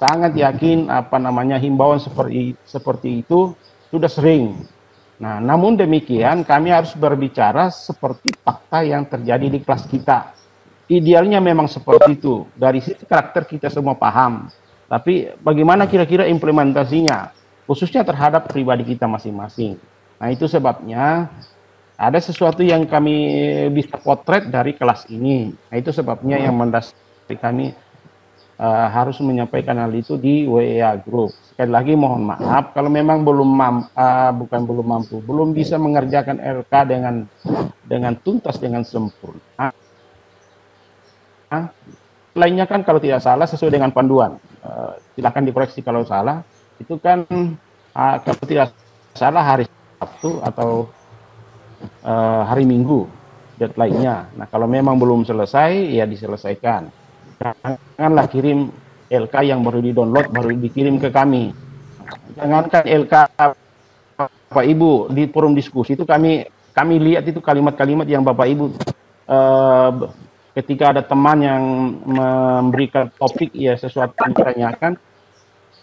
sangat yakin apa namanya himbauan seperti itu sudah sering. Nah, namun demikian kami harus berbicara seperti fakta yang terjadi di kelas kita. Idealnya memang seperti itu. Dari sisi karakter kita semua paham. Tapi bagaimana kira-kira implementasinya, khususnya terhadap pribadi kita masing-masing. Nah, itu sebabnya ada sesuatu yang kami bisa potret dari kelas ini. Nah, itu sebabnya yang mendasari kami harus menyampaikan hal itu di WA Group. Sekali lagi mohon maaf kalau memang belum mampu, belum bisa mengerjakan LK dengan tuntas, dengan sempurna. Lainnya kan kalau tidak salah sesuai dengan panduan. Silakan dikoreksi kalau salah. Itu kan kalau tidak salah hari Sabtu atau hari Minggu deadline-nya. Nah, kalau memang belum selesai ya diselesaikan. Janganlah kirim LK yang baru di-download baru dikirim ke kami. Jangankan LK Bapak Ibu di forum diskusi itu kami lihat itu kalimat-kalimat yang Bapak Ibu ketika ada teman yang memberikan topik ya sesuatu yang ditanyakan,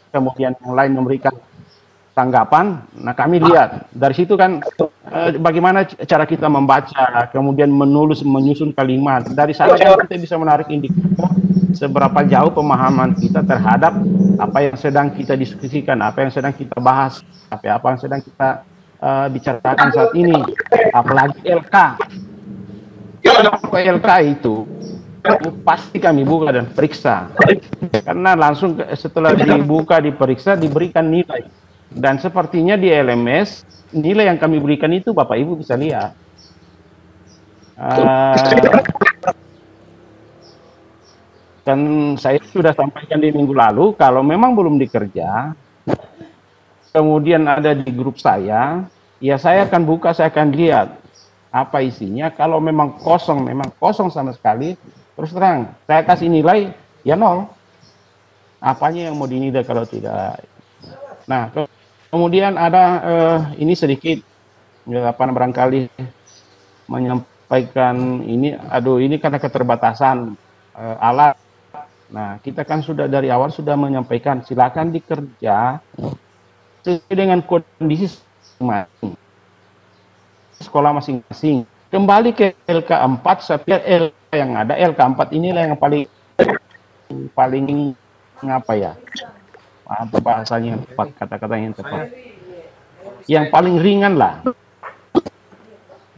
kemudian yang lain memberikan tanggapan. Nah, kami lihat dari situ kan bagaimana cara kita membaca, kemudian menyusun kalimat. Dari sana kan kita bisa menarik indikator seberapa jauh pemahaman kita terhadap apa yang sedang kita diskusikan, apa yang sedang kita bahas, apa yang sedang kita bicarakan saat ini. Apalagi LK. LK itu pasti kami buka dan periksa. Karena langsung setelah dibuka, diperiksa, diberikan nilai. Dan sepertinya di LMS, nilai yang kami berikan itu Bapak Ibu bisa lihat. Dan saya sudah sampaikan di minggu lalu, kalau memang belum dikerja, kemudian ada di grup saya, ya saya akan buka, saya akan lihat apa isinya. Kalau memang kosong sama sekali, terus terang, saya kasih nilai, ya 0. Apanya yang mau dinilai kalau tidak? Nah, kemudian ada ini sedikit barangkali menyampaikan ini, ini karena keterbatasan alat. Nah, kita kan sudah dari awal sudah menyampaikan silakan dikerja dengan kondisi masing-masing, sekolah masing-masing. Kembali ke LK4, setiap LK yang ada, LK4 inilah yang paling apa ya? Apa bahasanya yang tepat, kata-kata yang tepat, yang paling ringan lah.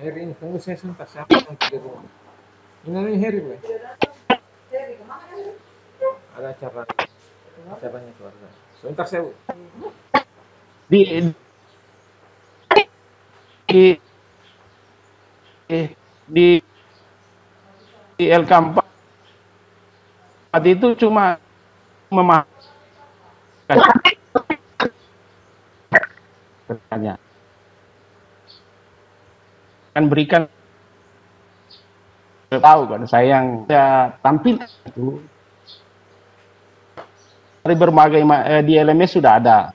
Heri, tunggu saya sebentar, siapa yang di rumah? Ini Heri, boleh? Ada acaranya keluarga. Sebentar saya. Di LK4 itu cuma memahami kan berikan tahu kan saya yang tampil itu dari berbagai di LMS sudah ada.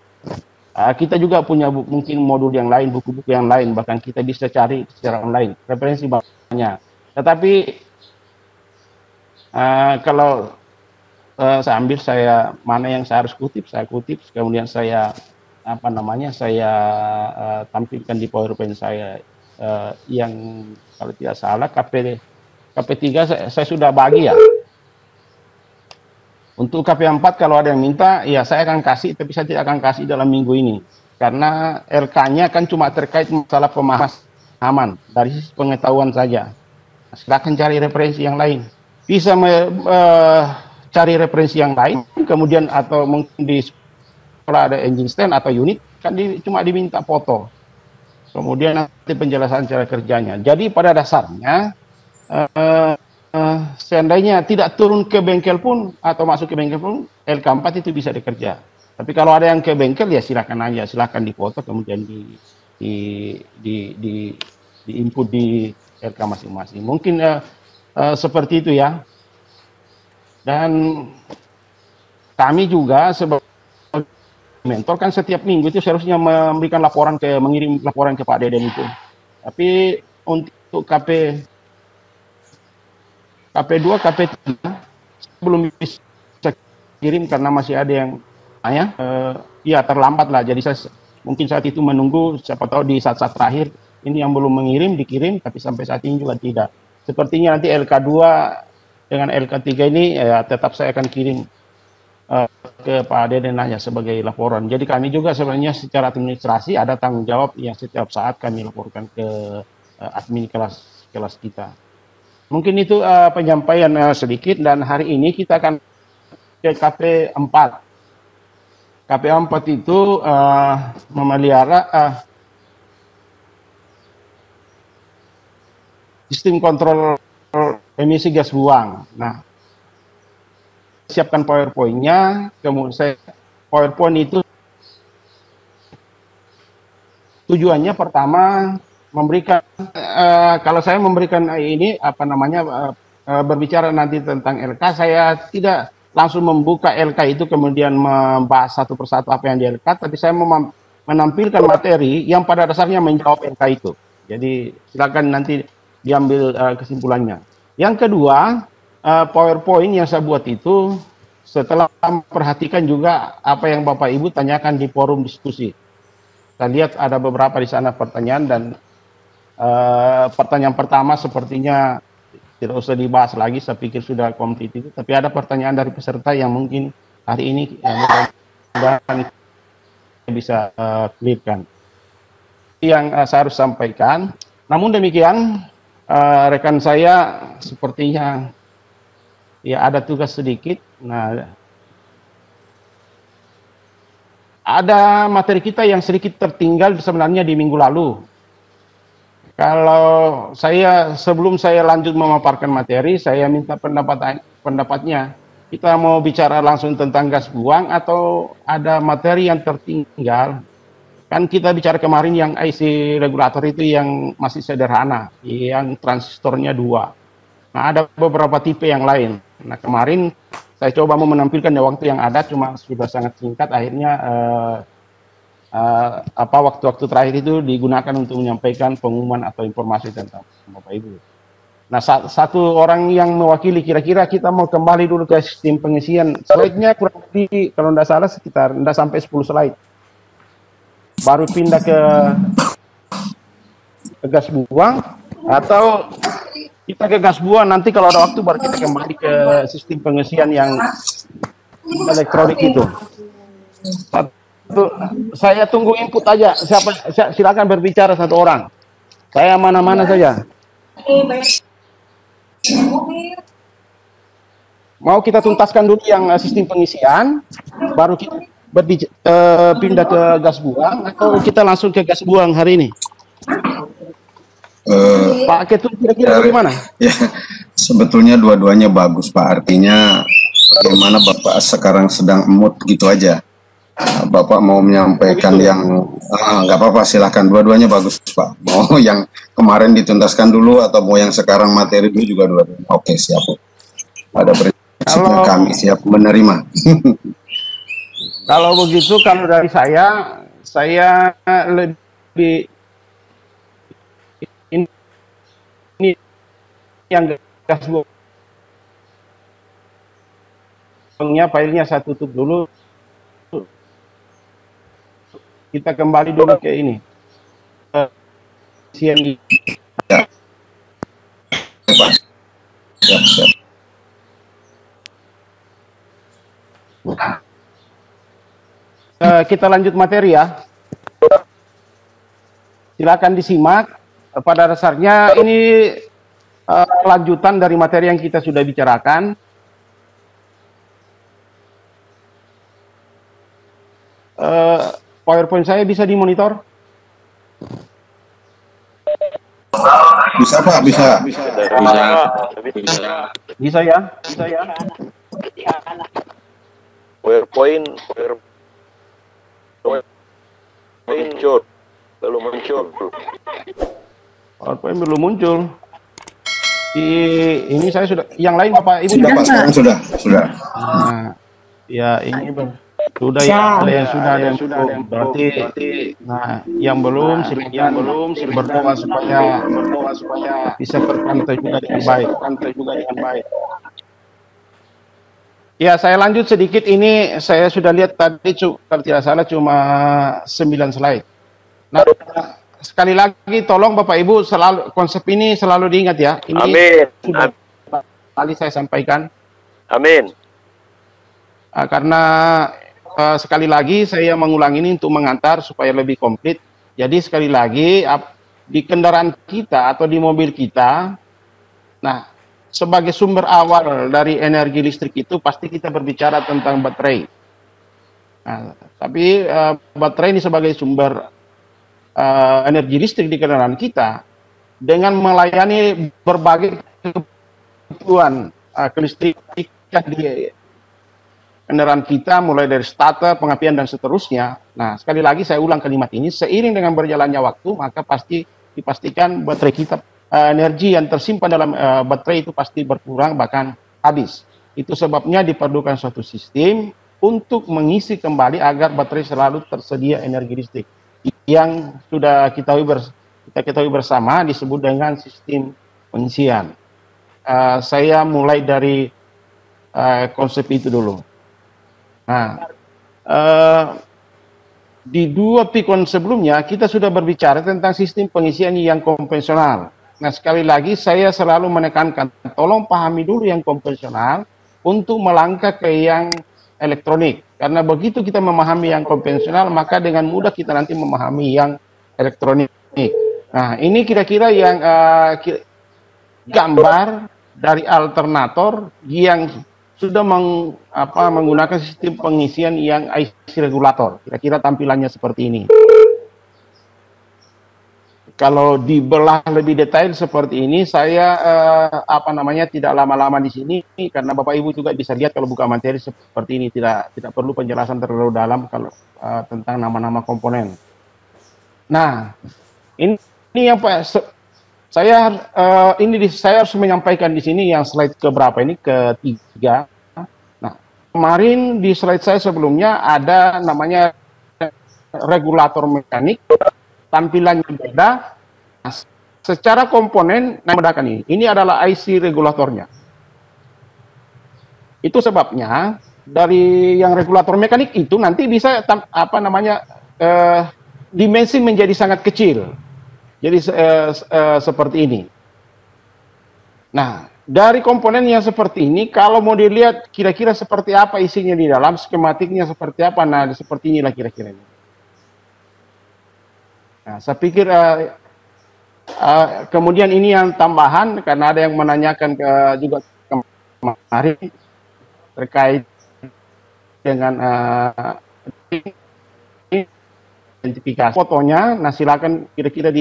Kita juga punya mungkin modul yang lain, buku-buku yang lain, bahkan kita bisa cari secara online, referensi banyak. Tetapi kalau saya ambil, mana yang saya harus kutip, saya kutip, kemudian saya tampilkan di PowerPoint saya yang kalau tidak salah KP3 saya sudah bagi ya. Untuk KP4 kalau ada yang minta, ya saya akan kasih, tapi saya tidak akan kasih dalam minggu ini. Karena LK-nya kan cuma terkait masalah pemahaman, dari sisi pengetahuan saja. Silakan cari referensi yang lain. Bisa cari referensi yang lain, kemudian atau mungkin di sekolah ada engine stand atau unit, kan cuma diminta foto. Kemudian nanti penjelasan cara kerjanya. Jadi pada dasarnya, seandainya tidak turun ke bengkel pun atau masuk ke bengkel pun LK4 itu bisa dikerja. Tapi kalau ada yang ke bengkel ya silakan aja, silakan difoto kemudian di input di LK masing-masing. Mungkin seperti itu ya. Dan kami juga sebagai mentor kan setiap minggu itu seharusnya mengirim laporan ke Pak Deden itu. Tapi untuk KP2, KP3 belum bisa kirim karena masih ada yang ya terlambat lah. Jadi saya mungkin saat itu menunggu, siapa tahu di saat-saat terakhir ini yang belum mengirim dikirim, tapi sampai saat ini juga tidak. Sepertinya nanti LK2 dengan LK3 ini ya tetap saya akan kirim ke Pak Deden hanya sebagai laporan. Jadi kami juga sebenarnya secara administrasi ada tanggung jawab yang setiap saat kami laporkan ke admin kelas kita. Mungkin itu penyampaian sedikit, dan hari ini kita akan ke KP4. KP4 itu memelihara sistem kontrol emisi gas buang. Nah, siapkan PowerPoint-nya, kemudian PowerPoint itu tujuannya pertama memberikan, kalau saya memberikan ini berbicara nanti tentang LK, saya tidak langsung membuka LK itu kemudian membahas satu persatu apa yang di LK, tapi saya menampilkan materi yang pada dasarnya menjawab LK itu. Jadi silakan nanti diambil kesimpulannya. Yang kedua, PowerPoint yang saya buat itu setelah memperhatikan juga apa yang Bapak Ibu tanyakan di forum diskusi. Saya lihat ada beberapa di sana pertanyaan, dan pertanyaan pertama sepertinya tidak usah dibahas lagi, saya pikir sudah komplit itu. Tapi ada pertanyaan dari peserta yang mungkin hari ini mudah-mudahan bisa clearkan. Yang saya harus sampaikan. Namun demikian, rekan saya sepertinya ya ada tugas sedikit. Nah, ada materi kita yang sedikit tertinggal sebenarnya di minggu lalu. Kalau sebelum saya lanjut memaparkan materi, saya minta pendapatnya. Kita mau bicara langsung tentang gas buang atau ada materi yang tertinggal? Kan kita bicara kemarin yang IC regulator itu yang masih sederhana, yang transistornya 2. Nah, ada beberapa tipe yang lain. Nah, kemarin saya coba mau menampilkan di waktu yang ada, cuma sudah sangat singkat. Akhirnya waktu-waktu terakhir itu digunakan untuk menyampaikan pengumuman atau informasi tentang Bapak Ibu. Nah, satu orang yang mewakili, kira-kira kita mau kembali dulu ke sistem pengisian. Slide-nya kurang lebih kalau tidak salah sekitar tidak sampai 10 slide. Baru pindah ke gas buang, atau kita ke gas buang nanti kalau ada waktu baru kita kembali ke sistem pengisian yang elektronik itu. Saya tunggu input aja. Silakan berbicara satu orang. Saya mana-mana saja. Mau kita tuntaskan dulu yang sistem pengisian, baru kita pindah ke gas buang, atau kita langsung ke gas buang hari ini? Pak Ketum kira-kira bagaimana? Ya, sebetulnya dua-duanya bagus, Pak. Artinya bagaimana Bapak sekarang sedang mood gitu aja. Bapak mau menyampaikan yang nggak apa-apa, silahkan. Dua-duanya bagus, Pak. Mau yang kemarin dituntaskan dulu atau mau yang sekarang materi dulu juga dua-duanya. Oke, siap. Pada prinsipnya kami siap menerima. Kalau begitu, kalau dari saya lebih ini yang gas buangnya filenya saya tutup dulu. Kita kembali dulu ke ini. CNG. Ya. Siap. Kita lanjut materi ya. Silakan disimak. Pada dasarnya ini lanjutan dari materi yang kita sudah bicarakan. PowerPoint saya bisa dimonitor? Bisa, Pak, bisa. Bisa ya? PowerPoint muncul, belum muncul. PowerPoint belum muncul. Ini saya sudah, yang lain Bapak Ibu Sudah, Pak, sekarang sudah. Nah, ya ini sudah ya, ada yang sudah, berarti nah yang belum silakan berdoa supaya bisa terpantau juga dengan baik. Ya, saya lanjut sedikit. Ini saya sudah lihat tadi, kalau tidak salah cuma 9 slide. Nah, sekali lagi tolong Bapak Ibu selalu konsep ini selalu diingat ya. Ini Amin. sudah kali saya sampaikan. Amin. Karena sekali lagi saya mengulang ini untuk mengantar supaya lebih komplit. Jadi sekali lagi di kendaraan kita atau di mobil kita, nah sebagai sumber awal dari energi listrik itu pasti kita berbicara tentang baterai. Nah, tapi baterai ini sebagai sumber energi listrik di kendaraan kita dengan melayani berbagai kebutuhan kelistrikan di kendaraan kita, mulai dari starter, pengapian, dan seterusnya. Nah, sekali lagi saya ulang kalimat ini, seiring dengan berjalannya waktu, maka pasti dipastikan baterai kita, energi yang tersimpan dalam baterai itu pasti berkurang, bahkan habis. Itu sebabnya diperlukan suatu sistem untuk mengisi kembali agar baterai selalu tersedia energi listrik. Yang sudah kita ketahui bersama disebut dengan sistem pengisian. Saya mulai dari konsep itu dulu. Nah, di 2 pikon sebelumnya kita sudah berbicara tentang sistem pengisian yang konvensional. Nah, sekali lagi saya selalu menekankan, tolong pahami dulu yang konvensional untuk melangkah ke yang elektronik. Karena begitu kita memahami yang konvensional, maka dengan mudah kita nanti memahami yang elektronik. Nah, ini kira-kira yang gambar dari alternator yang sudah menggunakan sistem pengisian yang IC regulator. Kira-kira tampilannya seperti ini. Kalau dibelah lebih detail seperti ini, saya tidak lama-lama di sini karena Bapak Ibu juga bisa lihat kalau buka materi seperti ini, tidak perlu penjelasan terlalu dalam kalau tentang nama-nama komponen. Nah, ini yang saya harus menyampaikan di sini yang slide keberapa ini, ketiga. Nah, kemarin di slide saya sebelumnya ada namanya regulator mekanik, tampilannya beda. Nah, secara komponen membedakan ini. Ini adalah IC regulatornya. Itu sebabnya dari yang regulator mekanik itu nanti bisa dimensi menjadi sangat kecil. Jadi seperti ini. Nah, dari komponen yang seperti ini, kalau mau dilihat kira-kira seperti apa isinya di dalam, skematiknya seperti apa, nah seperti inilah kira-kira ini. Nah, saya pikir kemudian ini yang tambahan, karena ada yang menanyakan juga kemarin terkait dengan identifikasi fotonya. Nah, silakan kira-kira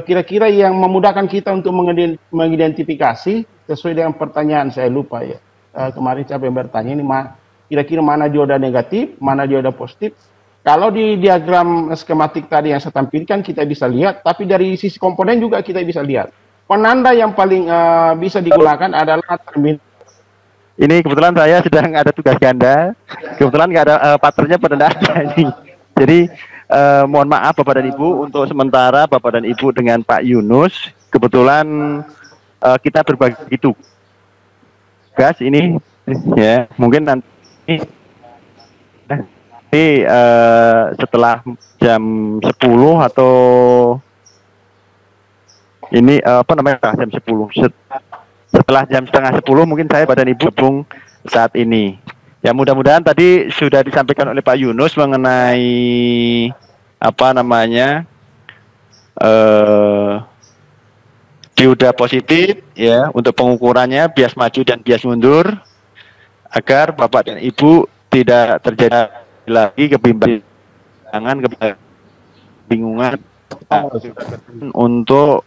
kira-kira yang memudahkan kita untuk mengidentifikasi sesuai dengan pertanyaan. Saya lupa ya kemarin siapa yang bertanya ini, kira-kira mana dioda negatif, mana dioda positif. Kalau di diagram skematik tadi yang saya tampilkan kita bisa lihat, tapi dari sisi komponen juga kita bisa lihat. Penanda yang paling bisa digunakan adalah terminal. Ini kebetulan saya sedang ada tugas ganda, kebetulan nggak ada partnernya pada ada ini. Jadi mohon maaf Bapak dan Ibu, untuk sementara Bapak dan Ibu dengan Pak Yunus, kebetulan kita berbagi tugas ini, ya mungkin nanti setelah jam 10 atau ini jam 10. Setelah jam setengah 10 mungkin saya badan Ibu gabung saat ini. Ya mudah-mudahan tadi sudah disampaikan oleh Pak Yunus mengenai dioda positif ya untuk pengukurannya, bias maju dan bias mundur, agar Bapak dan Ibu tidak terjadi lagi kebingungan untuk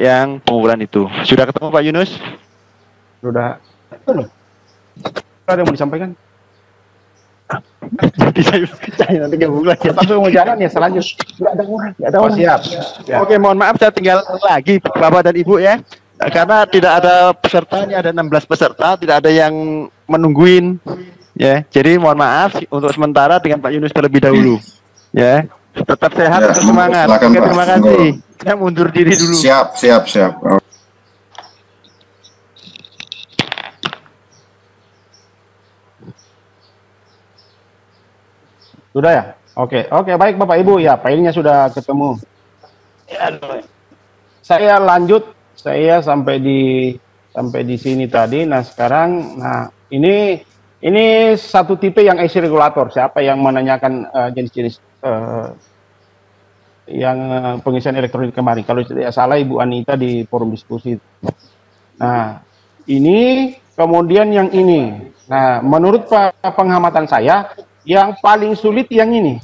yang pengukuran itu. Sudah ketemu Pak Yunus? Sudah. Ada yang mau disampaikan? Jadi saya nanti gabung lagi. Langsung mau jalan ya selanjutnya. Nggak ada orang. Siap. Oke, mohon maaf saya tinggal lagi Bapak dan Ibu ya. Karena tidak ada pesertanya, ada 16 peserta, tidak ada yang menungguin ya. Jadi mohon maaf untuk sementara dengan Pak Yunus terlebih dahulu. Ya. Tetap sehat, tetap semangat. Oke, terima kasih. Saya mundur diri dulu. Siap. Sudah ya? Oke, oke, baik Bapak Ibu, ya filenya sudah ketemu. Saya lanjut, saya sampai di sini tadi. Nah sekarang, nah ini satu tipe yang IC regulator. Siapa yang menanyakan jenis-jenis yang pengisian elektronik kemarin? Kalau tidak salah Ibu Anita di forum diskusi. Nah ini kemudian yang ini. Nah menurut pengamatan saya yang paling sulit yang ini.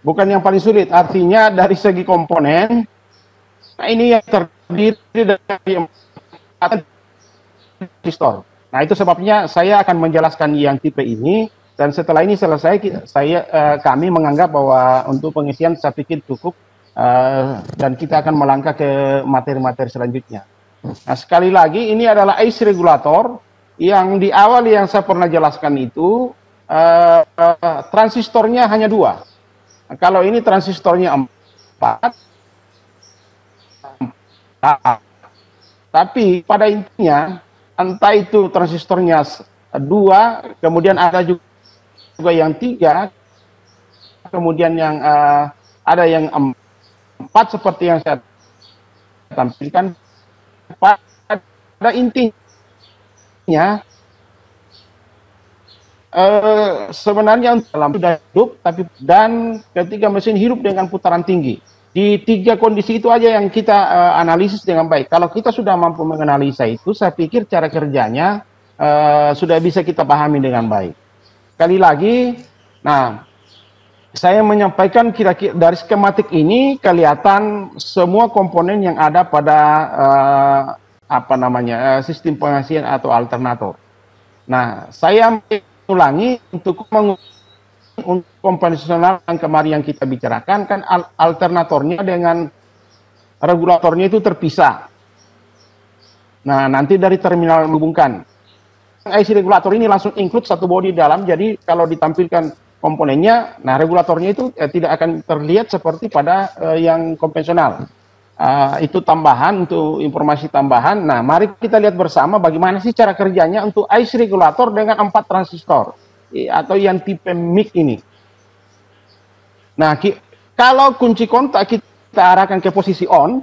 Bukan yang paling sulit, artinya dari segi komponen. Nah ini yang terdiri dari 4 transistor. Nah itu sebabnya saya akan menjelaskan yang tipe ini, dan setelah ini selesai kami menganggap bahwa untuk pengisian saya pikir cukup, dan kita akan melangkah ke materi-materi selanjutnya. Nah sekali lagi ini adalah IC regulator yang di awal yang saya pernah jelaskan itu transistornya hanya 2. Nah, kalau ini transistornya 4, tapi pada intinya entah itu transistornya 2, kemudian ada juga yang 3, kemudian yang ada yang 4 seperti yang saya tampilkan. Pada intinya sebenarnya dalam sudah hidup, tapi dan ketika mesin hidup dengan putaran tinggi, di 3 kondisi itu aja yang kita analisis dengan baik. Kalau kita sudah mampu menganalisa itu, saya pikir cara kerjanya sudah bisa kita pahami dengan baik. Sekali lagi, nah saya menyampaikan kira-kira dari skematik ini kelihatan semua komponen yang ada pada sistem pengasihan atau alternator. Nah saya ulangi untuk konvensional yang kemarin yang kita bicarakan, kan alternatornya dengan regulatornya itu terpisah. Nah nanti dari terminal menghubungkan. IC regulator ini langsung include satu body dalam, jadi kalau ditampilkan komponennya, nah regulatornya itu tidak akan terlihat seperti pada yang konvensional. Itu tambahan, untuk informasi tambahan. Nah mari kita lihat bersama bagaimana sih cara kerjanya untuk IC regulator dengan 4 transistor atau yang tipe MIC ini. Nah kalau kunci kontak kita arahkan ke posisi on,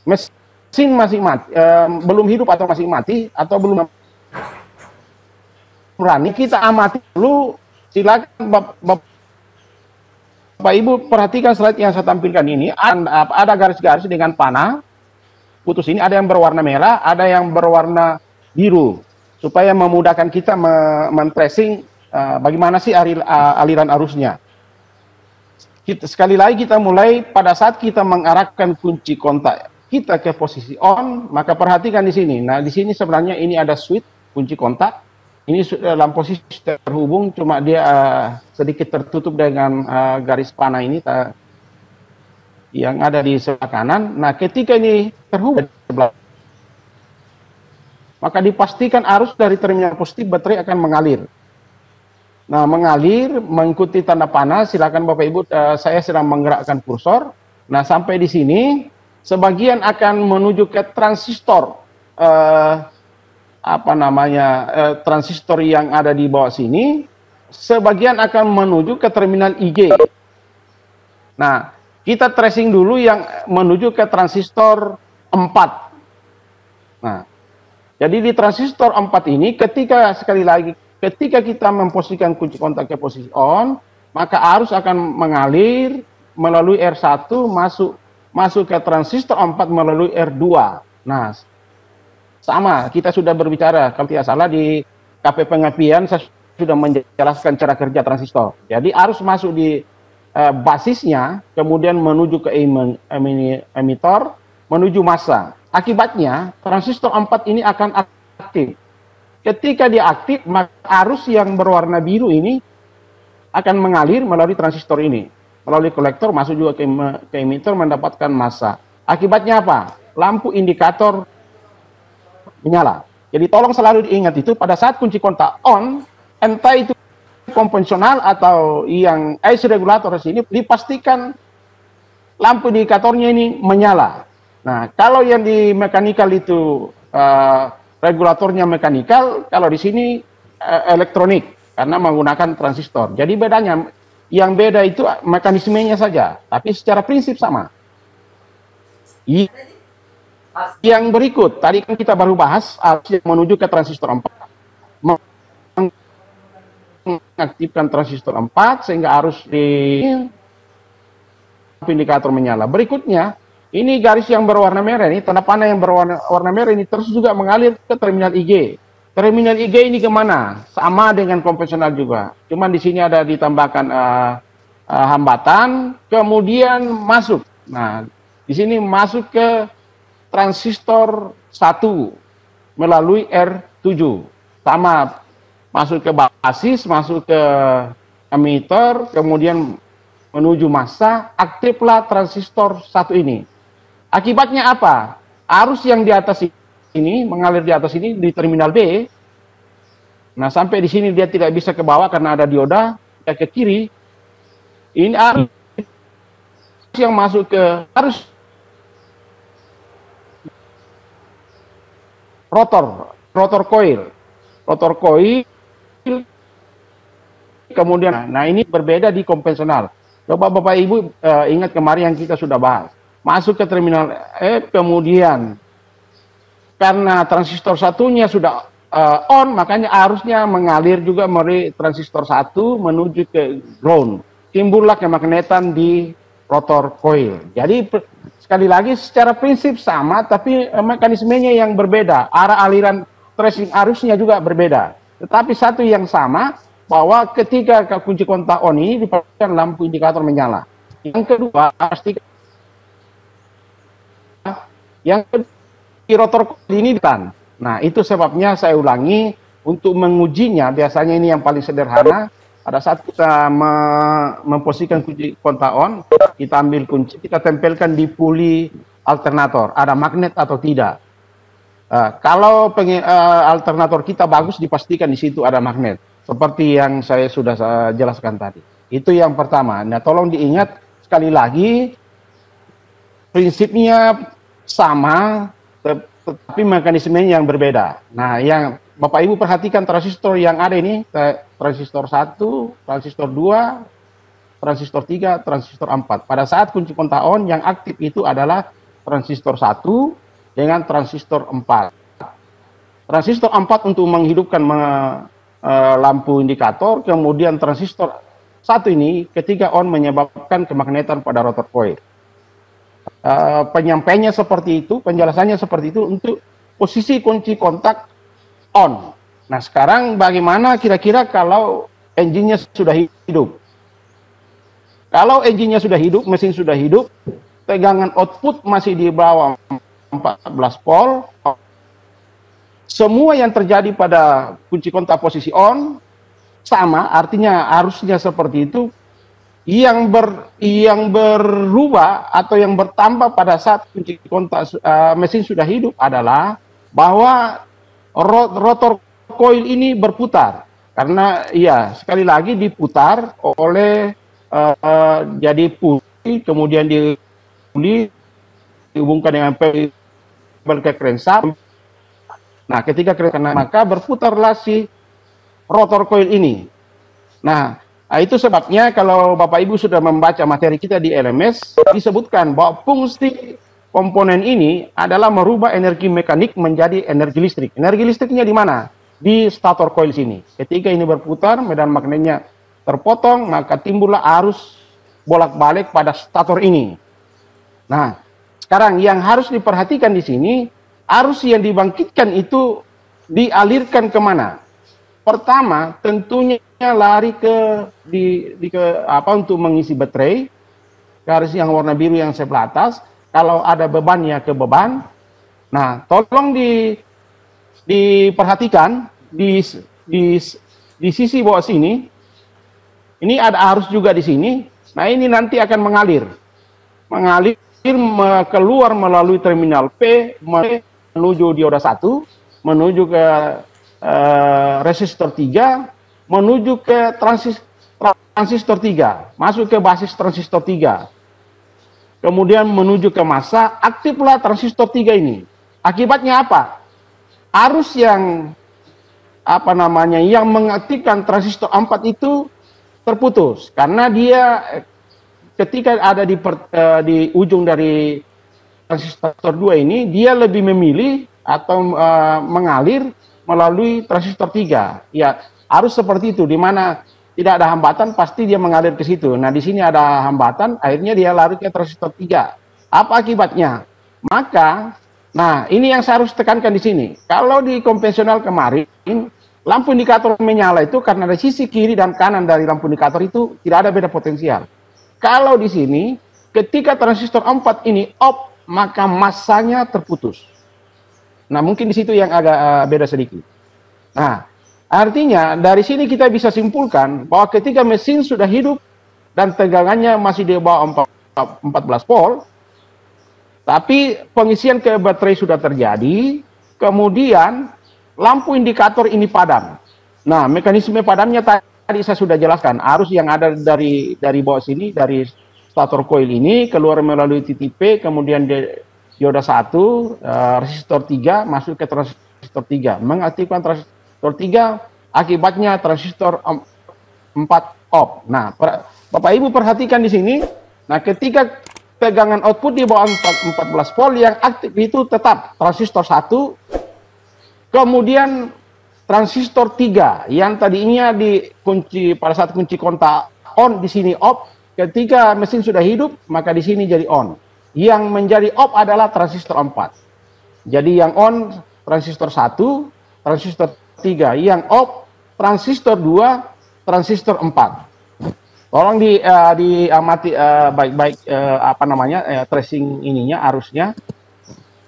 mesin masih mati, belum hidup atau masih mati atau belum berani, kita amati dulu. Silakan Bapak Ibu perhatikan slide yang saya tampilkan ini. Ada garis-garis dengan panah putus ini, ada yang berwarna merah, ada yang berwarna biru, supaya memudahkan kita men-tracing bagaimana sih aliran arusnya. Sekali lagi kita mulai pada saat kita mengarahkan kunci kontak kita ke posisi on, maka perhatikan di sini. Nah di sini sebenarnya ini ada switch kunci kontak. Ini dalam posisi terhubung, cuma dia sedikit tertutup dengan garis panah ini yang ada di sebelah kanan. Nah ketika ini terhubung, maka dipastikan arus dari terminal positif baterai akan mengalir. Nah mengalir mengikuti tanda panah. Silakan Bapak Ibu, saya sedang menggerakkan kursor. Nah sampai di sini sebagian akan menuju ke transistor transistor yang ada di bawah sini, sebagian akan menuju ke terminal IG. Nah, kita tracing dulu yang menuju ke transistor 4. Nah, jadi di transistor 4 ini, sekali lagi, ketika kita memposisikan kunci kontak ke posisi on, maka arus akan mengalir melalui R1 masuk ke transistor 4 melalui R2. Nah, sama, kita sudah berbicara, kalau tidak salah di KP pengapian saya sudah menjelaskan cara kerja transistor. Jadi arus masuk di basisnya, kemudian menuju ke emitor, menuju massa. Akibatnya transistor 4 ini akan aktif. Ketika dia aktif, maka arus yang berwarna biru ini akan mengalir melalui transistor ini, melalui kolektor, masuk juga ke emitor, mendapatkan massa. Akibatnya apa? Lampu indikator menyala. Jadi tolong selalu diingat itu pada saat kunci kontak on, entah itu konvensional atau yang IC regulator sini, dipastikan lampu indikatornya ini menyala. Nah, kalau yang di mekanikal itu regulatornya mekanikal, kalau di sini elektronik. karena menggunakan transistor. Jadi bedanya, yang beda itu mekanismenya saja, tapi secara prinsip sama. Yang berikut, tadi kan kita baru bahas arus yang menuju ke transistor 4. Mengaktifkan transistor 4 sehingga arus di indikator menyala. Berikutnya, ini garis yang berwarna merah ini, tanda panah yang berwarna merah ini terus juga mengalir ke terminal IG. Terminal IG ini kemana? Sama dengan konvensional juga. Cuman di sini ada ditambahkan hambatan, kemudian masuk. Nah, di sini masuk ke transistor 1 melalui R7. Sama, masuk ke basis, masuk ke emitter, kemudian menuju massa, aktiflah transistor 1 ini. Akibatnya apa? Arus yang di atas ini, mengalir di atas ini di terminal B. Nah, sampai di sini dia tidak bisa ke bawah karena ada dioda, dia ke kiri. Ini arus yang masuk ke arus rotor coil. Rotor coil, kemudian, nah ini berbeda di konvensional. Coba Bapak Ibu ingat kemarin yang kita sudah bahas. Masuk ke terminal E, kemudian karena transistor satunya sudah on, makanya arusnya mengalir juga melalui transistor 1 menuju ke ground. Timbullah kemagnetan di rotor coil. Jadi sekali lagi secara prinsip sama, tapi mekanismenya yang berbeda. Arah aliran tracing arusnya juga berbeda. Tetapi satu yang sama, bahwa ketika kunci kontak on ini dipastikan lampu indikator menyala. Yang kedua, pastikan yang di rotor ini ditekan. Nah, itu sebabnya saya ulangi, untuk mengujinya biasanya ini yang paling sederhana. Pada saat kita memposisikan kunci kontak on, kita ambil kunci, kita tempelkan di puli alternator, ada magnet atau tidak. Kalau alternator kita bagus, dipastikan di situ ada magnet, seperti yang saya sudah jelaskan tadi. Itu yang pertama. Nah, tolong diingat sekali lagi, prinsipnya sama, tetapi mekanismenya yang berbeda. Nah, yang Bapak Ibu perhatikan transistor yang ada ini, transistor 1, transistor 2, transistor 3, transistor 4. Pada saat kunci kontak on, yang aktif itu adalah transistor 1 dengan transistor 4. Transistor 4 untuk menghidupkan lampu indikator, kemudian transistor 1 ini ketika on menyebabkan kemagnetan pada rotor coil. Penyampaiannya seperti itu, penjelasannya seperti itu untuk posisi kunci kontak on. Nah, sekarang bagaimana kira-kira kalau engine-nya sudah hidup? Kalau engine-nya sudah hidup, mesin sudah hidup, tegangan output masih di bawah 14 volt, semua yang terjadi pada kunci kontak posisi on sama, artinya arusnya seperti itu. Yang berubah atau yang bertambah pada saat kunci kontak mesin sudah hidup adalah bahwa rotor coil ini berputar, karena ya sekali lagi diputar oleh jadi puli, kemudian dihubungkan dengan ke crankshaft. Nah, ketika crankshaft, maka berputarlah si rotor coil ini. Nah, itu sebabnya kalau Bapak Ibu sudah membaca materi kita di LMS, disebutkan bahwa fungsi komponen ini adalah merubah energi mekanik menjadi energi listrik. Energi listriknya di mana? Di stator coil sini. Ketika ini berputar, medan magnetnya terpotong, maka timbullah arus bolak-balik pada stator ini. Nah, sekarang yang harus diperhatikan di sini, arus yang dibangkitkan itu dialirkan kemana? Pertama, tentunya lari ke untuk mengisi baterai. Garis yang warna biru yang sebelah atas. Kalau ada beban ya ke beban. Nah, tolong diperhatikan di sisi bawah sini. Ini ada arus juga di sini. Nah, ini nanti akan mengalir keluar melalui terminal P menuju dioda 1, menuju ke resistor 3, menuju ke transistor 3, masuk ke basis transistor 3, kemudian menuju ke massa, aktiflah transistor 3 ini. Akibatnya apa? Arus yang apa namanya yang mengaktifkan transistor 4 itu terputus karena dia ketika ada di ujung dari transistor 2 ini dia lebih memilih atau mengalir melalui transistor 3. Ya, harus seperti itu di mana tidak ada hambatan pasti dia mengalir ke situ. Nah, di sini ada hambatan, akhirnya dia lari ke transistor 3. Apa akibatnya? Maka nah, ini yang saya harus tekankan di sini. Kalau di konvensional kemarin, lampu indikator menyala itu karena dari sisi kiri dan kanan dari lampu indikator itu tidak ada beda potensial. Kalau di sini, ketika transistor 4 ini off, maka masanya terputus. Nah, mungkin di situ yang agak beda sedikit. Nah, artinya dari sini kita bisa simpulkan bahwa ketika mesin sudah hidup dan tegangannya masih di bawah 14 volt, tapi pengisian ke baterai sudah terjadi, kemudian lampu indikator ini padam. Nah, mekanisme padamnya tadi saya sudah jelaskan. Arus yang ada dari bawah sini, dari stator coil ini, keluar melalui titik P, kemudian dioda 1, resistor 3, masuk ke transistor 3. Mengaktifkan transistor 3, akibatnya transistor 4 off. Nah, Bapak Ibu perhatikan di sini. Nah, ketika tegangan output di bawah 14 volt yang aktif itu tetap transistor 1, kemudian transistor 3 yang tadinya dikunci pada saat kunci kontak on di sini off, ketika mesin sudah hidup maka di sini jadi on. Yang menjadi off adalah transistor 4. Jadi yang on transistor 1, transistor 3, yang off transistor 2, transistor 4. Tolong diamati baik-baik apa namanya tracing ininya, arusnya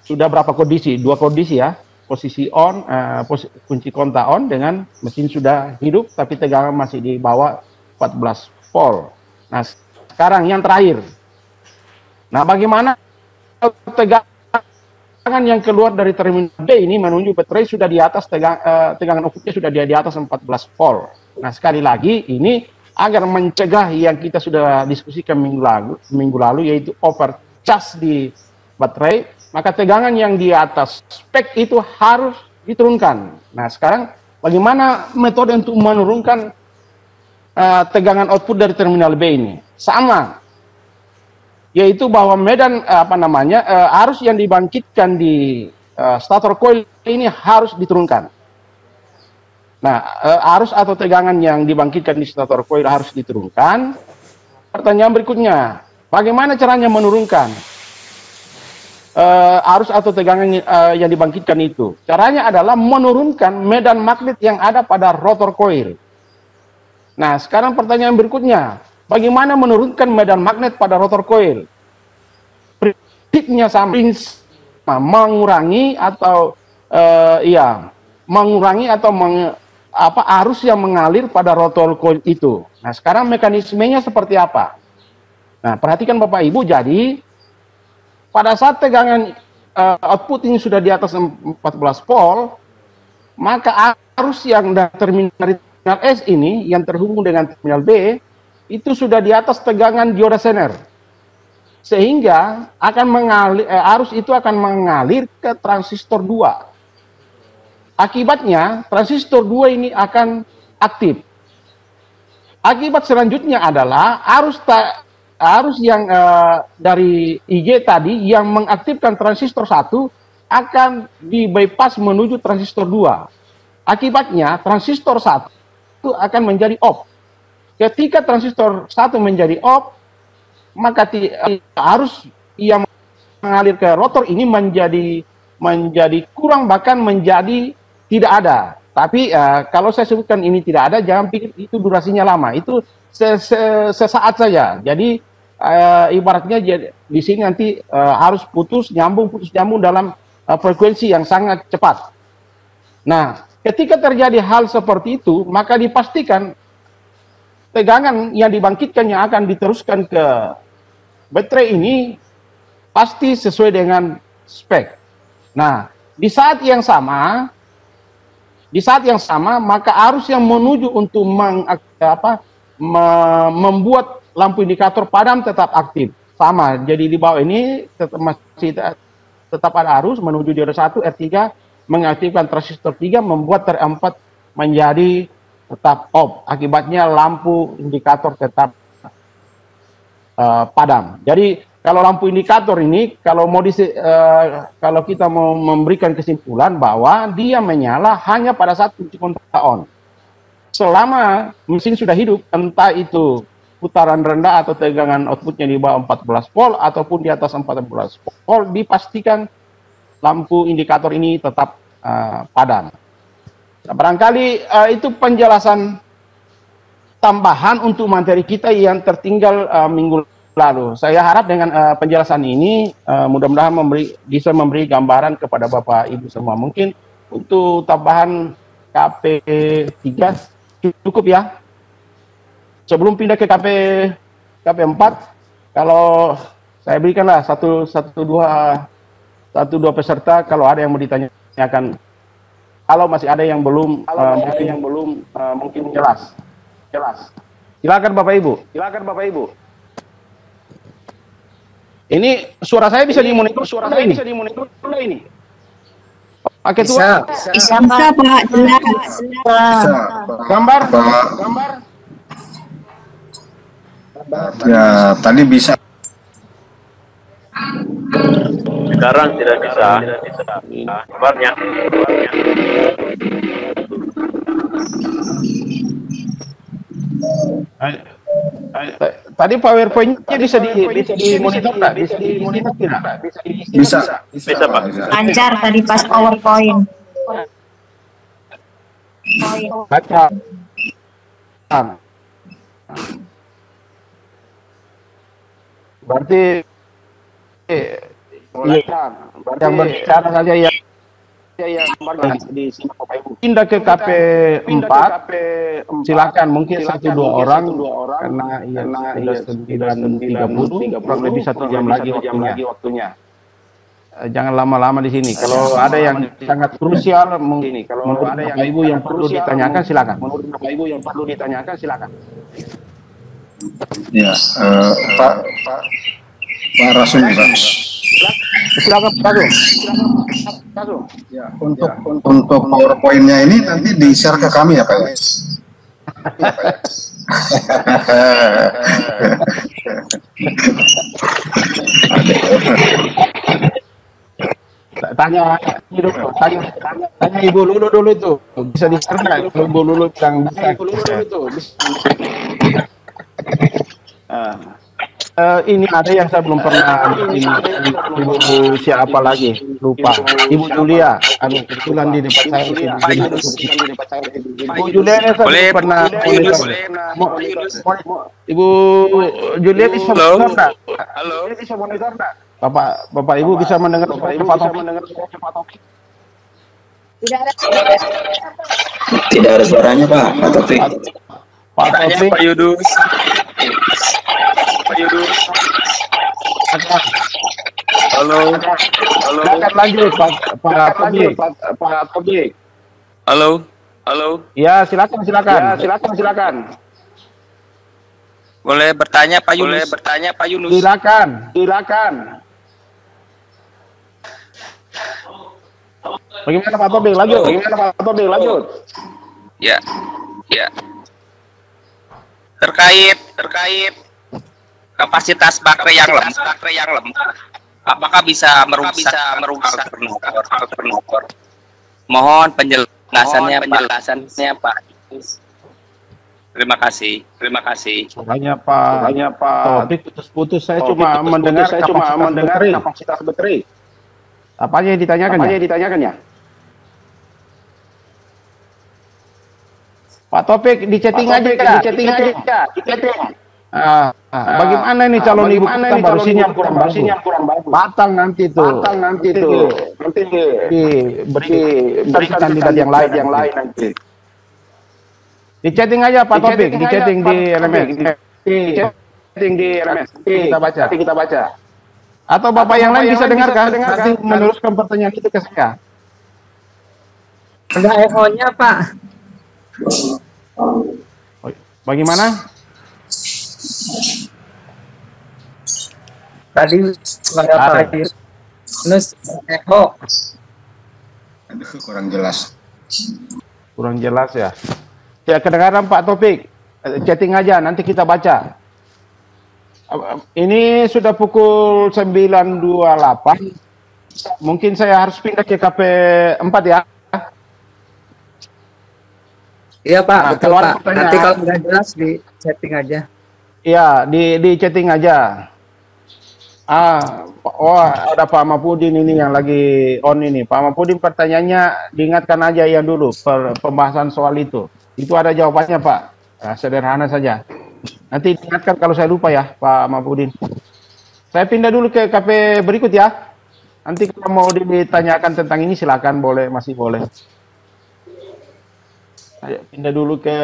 sudah berapa kondisi? 2 kondisi ya, posisi on, kunci kontak on dengan mesin sudah hidup tapi tegangan masih di bawah 14 volt. Nah, sekarang yang terakhir. Nah, bagaimana tegangan yang keluar dari terminal B ini menuju baterai sudah di atas tegangan outputnya sudah di atas 14 volt. Nah, sekali lagi ini agar mencegah yang kita sudah diskusikan minggu lalu yaitu overcharge di baterai, maka tegangan yang di atas spek itu harus diturunkan. Nah, sekarang bagaimana metode untuk menurunkan tegangan output dari terminal B ini? Sama, yaitu bahwa medan arus yang dibangkitkan di stator coil ini harus diturunkan. Nah, arus atau tegangan yang dibangkitkan di stator coil harus diturunkan. Pertanyaan berikutnya, bagaimana caranya menurunkan arus atau tegangan yang dibangkitkan itu? Caranya adalah menurunkan medan magnet yang ada pada rotor coil. Nah, sekarang pertanyaan berikutnya, bagaimana menurunkan medan magnet pada rotor coil? Prinsipnya sama, mengurangi atau arus yang mengalir pada rotor coil itu. Nah, sekarang mekanismenya seperti apa? Nah, perhatikan Bapak Ibu, jadi pada saat tegangan output ini sudah di atas 14 volt, maka arus yang dari terminal S ini yang terhubung dengan terminal B itu sudah di atas tegangan dioda Zener. Sehingga akan arus itu akan mengalir ke transistor 2. Akibatnya, transistor 2 ini akan aktif. Akibat selanjutnya adalah arus yang dari IG tadi yang mengaktifkan transistor 1 akan di-bypass menuju transistor 2. Akibatnya, transistor 1 akan menjadi off. Ketika transistor 1 menjadi off, maka arus yang mengalir ke rotor ini menjadi kurang, bahkan menjadi tidak ada. Tapi kalau saya sebutkan ini tidak ada, jangan pikir itu durasinya lama. Itu sesaat saja. Jadi ibaratnya di sini nanti harus putus nyambung dalam frekuensi yang sangat cepat. Nah, ketika terjadi hal seperti itu, maka dipastikan tegangan yang dibangkitkan yang akan diteruskan ke baterai ini pasti sesuai dengan spek. Nah, di saat yang sama maka arus yang menuju untuk membuat lampu indikator padam tetap aktif. Sama, jadi di bawah ini tetap ada arus menuju dioda 1, R3, mengaktifkan transistor 3, membuat R4 menjadi tetap off. Akibatnya lampu indikator tetap padam. Jadi kalau lampu indikator ini, kalau kalau kita mau memberikan kesimpulan bahwa dia menyala hanya pada saat kunci kontak on. Selama mesin sudah hidup, entah itu putaran rendah atau tegangan outputnya di bawah 14 volt ataupun di atas 14 volt, dipastikan lampu indikator ini tetap padam. Nah, barangkali itu penjelasan tambahan untuk materi kita yang tertinggal minggu lalu. Saya harap dengan penjelasan ini mudah-mudahan bisa memberi gambaran kepada Bapak Ibu semua. Mungkin untuk tambahan KP3 cukup ya. Sebelum pindah ke KP4, kalau saya berikanlah satu dua peserta, kalau ada yang mau ditanyakan, kalau masih ada yang belum mungkin jelas. Silakan Bapak Ibu. Ini suara saya bisa dimonitor, ini. Pak Ketua. Bisa Pak, jelas. Gambar. Ya, tadi bisa. Sekarang tidak bisa. Kabarnya. Tadi PowerPoint-nya bisa dimonitor nggak? Bisa dimonitor tidak? Bisa, Pak. Lancar tadi pas PowerPoint. Baca. Berarti yang berbicara saja ya di sini Bapak Ibu. Pindah ke KP4, silakan mungkin 1-2 orang karena sudah 9.30, kurang lebih 1 jam lagi waktunya. Jangan lama-lama di sini. Kalau ada yang sangat krusial, mungkin menurut Bapak Ibu yang perlu ditanyakan, silakan. Ya, Pak Rasumi, Pak. Silakan Pak Rasul. Ya, untuk PowerPoint-nya ini nanti di-share ke kami ya, Pak. Tanya Ibu Lulu dulu itu. Bisa di-share nggak? Ibu Lulu yang bisa. Ini ada yang saya belum pernah Ibu siapa lagi lupa, Ibu Julia. Kebetulan di depan saya Ibu Julia ini saya belum pernah Ibu Julia bisa monitor nggak? Bapak Ibu bisa mendengar Pak Taufik? Tidak ada suaranya Pak Taufik. Pak Taufik. Pak Yudus. Halo. Silakan lanjut Pak Taufik. Halo. Ya, silakan. Boleh bertanya Pak Yunus. Silakan. Bagaimana Pak Taufik? Lanjut. Ya. Terkait kapasitas baterai yang lemah, apakah bisa merusak alternator? Mohon penjelasannya Pak. Terima kasih. Soalnya Pak Taufik putus-putus, saya cuma mendengar kapasitas baterai. Apa yang ditanyakan? Pak Taufik di chatting aja. Bagaimana nih calon ibu kita baru sinyal kurang bagus. Batal nanti tuh. Diberi kandidat yang lain nanti. Di chatting aja Pak Taufik, di chatting di RMS. Kita baca. Atau Bapak yang lain bisa dengarkan, nanti meneruskan pertanyaan itu ke saya. Ada echo-nya Pak. Bagaimana? Tadi suara Pak Yunus echo. Aduh, kurang jelas. Kurang jelas ya. Ya, kedengaran Pak Topik. Chatting aja, nanti kita baca. Ini sudah pukul 9.28. Mungkin saya harus pindah ke KP 4 ya. Iya Pak, Nah, betul kalau ada Pak. pertanyaan- Nanti kalau nggak jelas di setting aja. Iya, di chatting aja. Oh, ada Pak Mapudin ini yang lagi on ini. Pak Mapudin, pertanyaannya diingatkan aja ya dulu pembahasan soal itu. Itu ada jawabannya Pak. Nah, sederhana saja. Nanti diingatkan kalau saya lupa ya Pak Mapudin. Saya pindah dulu ke KP berikut ya. Nanti kalau mau ditanyakan tentang ini silakan, boleh, masih boleh. Saya pindah dulu ke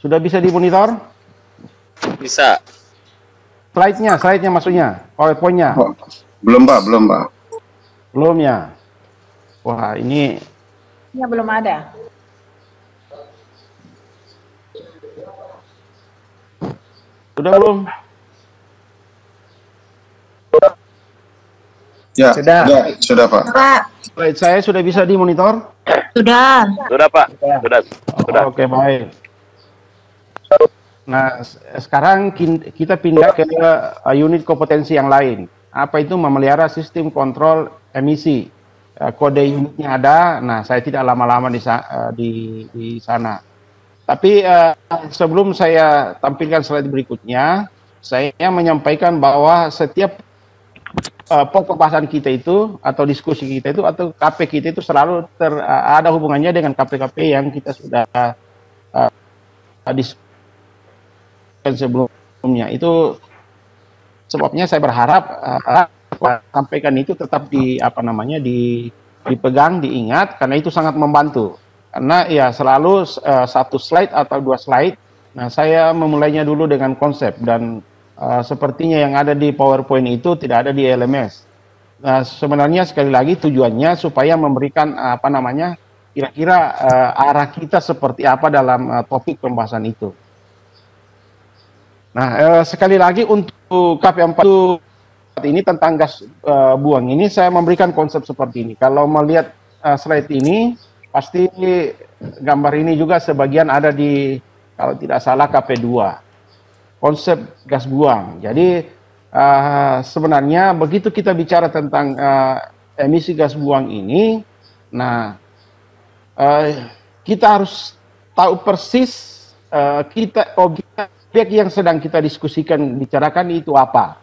Sudah bisa dimonitor? Bisa. Slide-nya maksudnya, PowerPoint-nya. Oh, belum Pak, belum Pak. Belum ya? Wah, ini Ya, belum ada. sudah belum? Ya, Sudah. sudah Pak. Pak, Slide saya sudah bisa dimonitor? sudah. Sudah Pak. Sudah. Oke, baik. Nah, sekarang kita pindah ke unit kompetensi yang lain. Apa itu? Memelihara sistem kontrol emisi. Kode unitnya ada. Nah, saya tidak lama-lama di sana. Tapi sebelum saya tampilkan slide berikutnya, saya menyampaikan bahwa setiap pokok bahasan kita itu atau diskusi kita itu atau KP kita itu selalu ada hubungannya dengan KP-KP yang kita sudah diskusikan sebelumnya. Itu sebabnya saya berharap sampaikan itu tetap dipegang, diingat, karena itu sangat membantu. Karena ya selalu satu slide atau dua slide. Nah, saya memulainya dulu dengan konsep dan sepertinya yang ada di PowerPoint itu tidak ada di LMS. Nah, sebenarnya sekali lagi tujuannya supaya memberikan kira-kira arah kita seperti apa dalam topik pembahasan itu. Nah, sekali lagi untuk KP4 ini tentang gas buang ini saya memberikan konsep seperti ini. Kalau melihat slide ini, pasti gambar ini juga sebagian ada di, kalau tidak salah, KP2. Konsep gas buang. Jadi sebenarnya begitu kita bicara tentang emisi gas buang ini, nah kita harus tahu persis objek yang sedang kita diskusikan, bicarakan itu apa.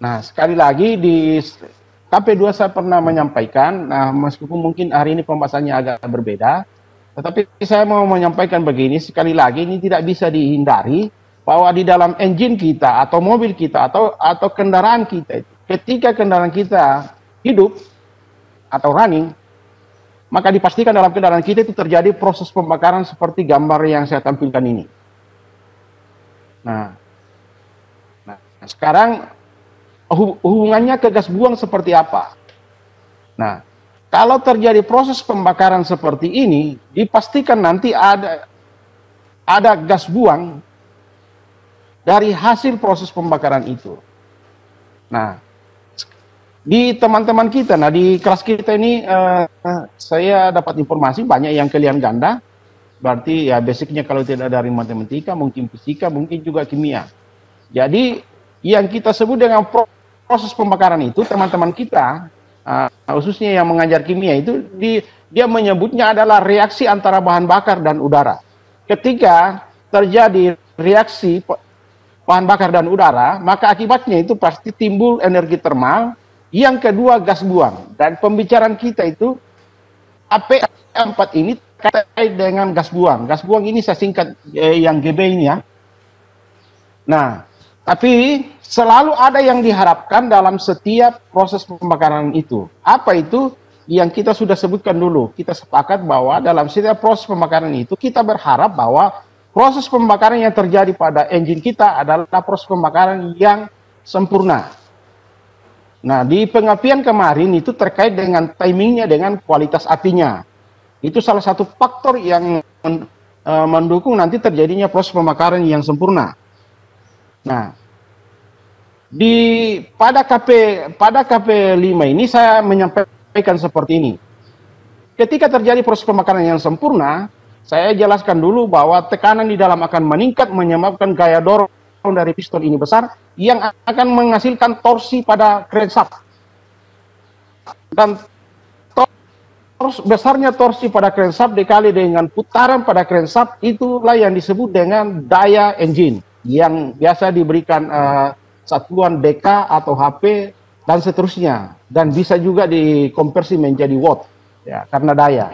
Nah, sekali lagi di KP2 saya pernah menyampaikan, nah meskipun mungkin hari ini pembahasannya agak berbeda, tetapi saya mau menyampaikan begini, sekali lagi ini tidak bisa dihindari, bahwa di dalam engine kita atau mobil kita atau kendaraan kita itu, ketika kendaraan kita hidup atau running, maka dipastikan dalam kendaraan kita itu terjadi proses pembakaran seperti gambar yang saya tampilkan ini. Nah sekarang hubungannya ke gas buang seperti apa? Nah, kalau terjadi proses pembakaran seperti ini, dipastikan nanti ada gas buang dari hasil proses pembakaran itu. Nah, di teman-teman kita, di kelas kita ini saya dapat informasi banyak yang kalian ganda, berarti ya basicnya kalau tidak dari matematika, mungkin fisika, mungkin juga kimia. Jadi yang kita sebut dengan proses pembakaran itu, teman-teman kita, khususnya yang mengajar kimia itu, dia menyebutnya adalah reaksi antara bahan bakar dan udara. Ketika terjadi reaksi bahan bakar dan udara, maka akibatnya itu pasti timbul energi termal, yang kedua gas buang. Dan pembicaraan kita itu, AP4 ini terkait dengan gas buang. Gas buang ini saya singkat yang GB ini ya. Nah, tapi selalu ada yang diharapkan dalam setiap proses pembakaran itu. Apa itu? Yang kita sudah sebutkan dulu. Kita sepakat bahwa dalam setiap proses pembakaran itu, kita berharap bahwa proses pembakaran yang terjadi pada engine kita adalah proses pembakaran yang sempurna. Nah, di pengapian kemarin itu terkait dengan timingnya dengan kualitas apinya. Itu salah satu faktor yang mendukung nanti terjadinya proses pembakaran yang sempurna. Nah, pada KP5 ini saya menyampaikan seperti ini. Ketika terjadi proses pembakaran yang sempurna, saya jelaskan dulu bahwa tekanan di dalam akan meningkat menyebabkan gaya dorong dari piston ini besar yang akan menghasilkan torsi pada crankshaft. Dan besarnya torsi pada crankshaft dikali dengan putaran pada crankshaft itulah yang disebut dengan daya engine yang biasa diberikan satuan DK atau HP dan seterusnya, dan bisa juga dikonversi menjadi watt ya karena daya.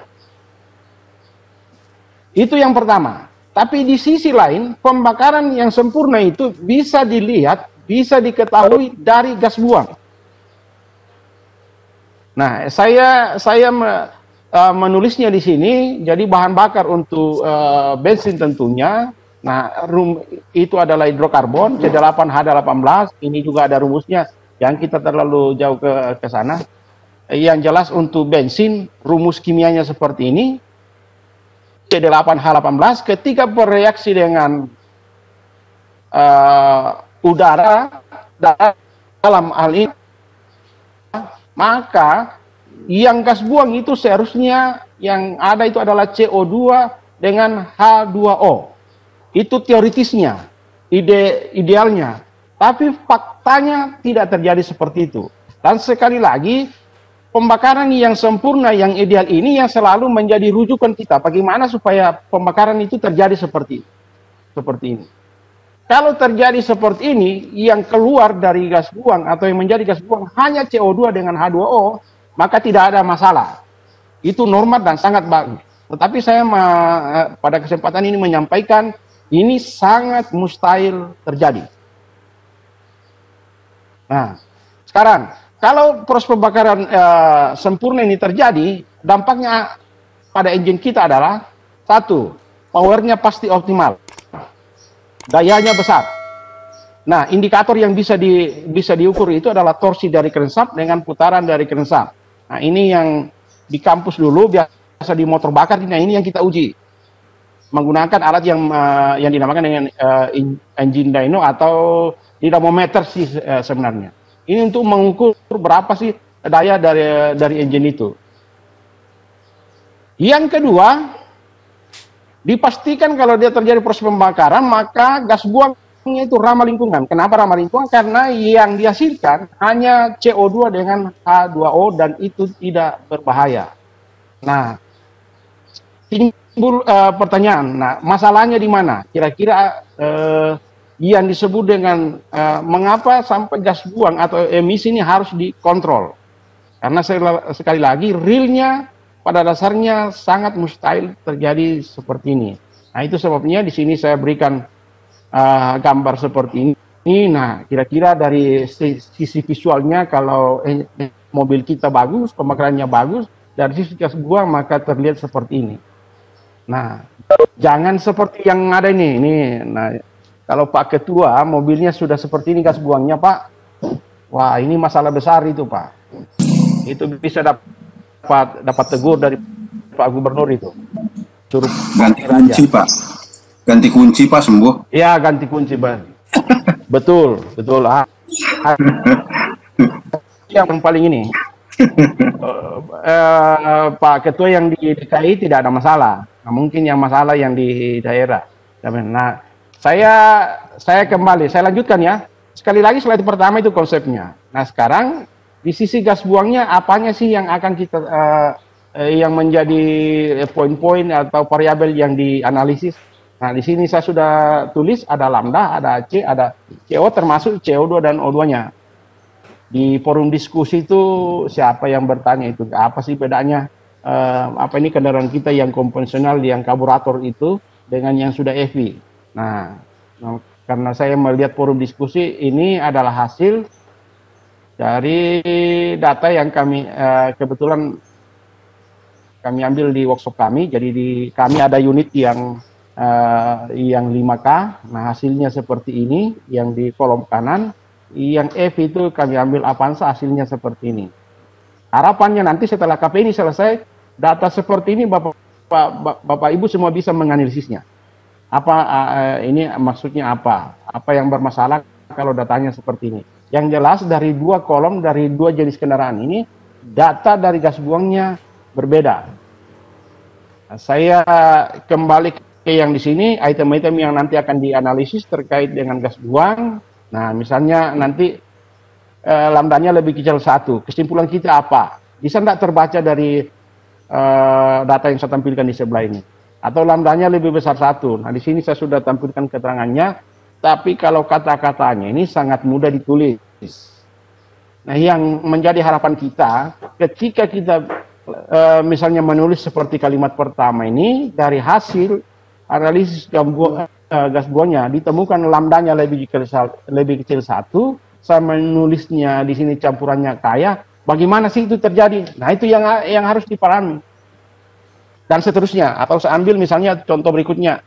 Itu yang pertama. Tapi di sisi lain, pembakaran yang sempurna itu bisa dilihat, bisa diketahui dari gas buang. Nah, saya menulisnya di sini, jadi bahan bakar untuk bensin tentunya. Nah, itu adalah hidrokarbon C8H18. Ini juga ada rumusnya, yang kita terlalu jauh ke sana. Yang jelas untuk bensin, rumus kimianya seperti ini. C8H18 ketika bereaksi dengan udara dalam hal ini, maka yang gas buang itu seharusnya yang ada itu adalah CO2 dengan H2O. Itu teoritisnya, idealnya. Tapi faktanya tidak terjadi seperti itu. Dan sekali lagi, pembakaran yang sempurna, yang ideal ini yang selalu menjadi rujukan kita. Bagaimana supaya pembakaran itu terjadi seperti ini. Kalau terjadi seperti ini, yang keluar dari gas buang atau yang menjadi gas buang hanya CO2 dengan H2O, maka tidak ada masalah. Itu normal dan sangat bagus. Tetapi saya pada kesempatan ini menyampaikan, ini sangat mustahil terjadi. Nah, sekarang, kalau proses pembakaran sempurna ini terjadi, dampaknya pada engine kita adalah, satu, powernya pasti optimal. Dayanya besar. Nah, indikator yang bisa diukur itu adalah torsi dari crankshaft dengan putaran dari crankshaft. Nah, ini yang di kampus dulu, biasa di motor bakar, nah ini yang kita uji. Menggunakan alat yang dinamakan dengan engine dyno atau dynamometer sih sebenarnya. Ini untuk mengukur berapa sih daya dari engine itu. Yang kedua, dipastikan kalau dia terjadi proses pembakaran, maka gas buangnya itu ramah lingkungan. Kenapa ramah lingkungan? Karena yang dihasilkan hanya CO2 dengan H2O dan itu tidak berbahaya. Nah, timbul pertanyaan, nah masalahnya di mana? Kira-kira yang disebut dengan mengapa sampai gas buang atau emisi ini harus dikontrol? Karena sekali lagi realnya pada dasarnya sangat mustahil terjadi seperti ini. Nah, itu sebabnya di sini saya berikan gambar seperti ini. Nah, kira-kira dari sisi visualnya kalau mobil kita bagus, pembakarannya bagus, dari sisi gas buang maka terlihat seperti ini. Nah, jangan seperti yang ada ini. Nah, kalau Pak Ketua mobilnya sudah seperti ini gas buangnya, Pak, wah ini masalah besar itu, Pak. Itu bisa dapat tegur dari Pak Gubernur itu. Suruh ganti kunci aja. Pak. Ganti kunci Pak sembuh. Ya, ganti kunci, Pak. betul. Yang paling ini. Pak Ketua yang di DKI tidak ada masalah. Nah, mungkin yang masalah yang di daerah. Nah, saya kembali, saya lanjutkan ya. Sekali lagi slide pertama itu konsepnya. Nah, sekarang di sisi gas buangnya apanya sih yang akan kita yang menjadi poin-poin atau variabel yang dianalisis. Nah, di sini saya sudah tulis ada lambda, ada C, ada CO termasuk CO2 dan O2-nya. Di forum diskusi itu siapa yang bertanya itu apa sih bedanya apa ini kendaraan kita yang konvensional yang karburator itu dengan yang sudah EV. Nah, karena saya melihat forum diskusi ini adalah hasil dari data yang kami kebetulan kami ambil di workshop kami. Jadi kami ada unit yang 5K. Nah, hasilnya seperti ini yang di kolom kanan. Yang F itu kami ambil Avanza, hasilnya seperti ini. Harapannya nanti setelah KP ini selesai, data seperti ini Bapak Bapak Ibu semua bisa menganalisisnya. Apa ini maksudnya apa? Apa yang bermasalah kalau datanya seperti ini? Yang jelas dari 2 kolom dari 2 jenis kendaraan ini, data dari gas buangnya berbeda. Nah, saya kembali ke yang di sini, item-item yang nanti akan dianalisis terkait dengan gas buang. Nah, misalnya nanti lambdanya lebih kecil 1. Kesimpulan kita apa? Bisa tidak terbaca dari data yang saya tampilkan di sebelah ini? Atau lambdanya lebih besar 1. Nah, di sini saya sudah tampilkan keterangannya. Tapi kalau kata-katanya ini sangat mudah ditulis. Nah, yang menjadi harapan kita, ketika kita misalnya menulis seperti kalimat pertama ini, dari hasil analisis gas buangnya ditemukan lambdanya lebih kecil 1, saya menulisnya di sini campurannya kaya. Bagaimana sih itu terjadi? Nah, itu yang harus dipahami. Dan seterusnya. Atau saya ambil misalnya contoh berikutnya.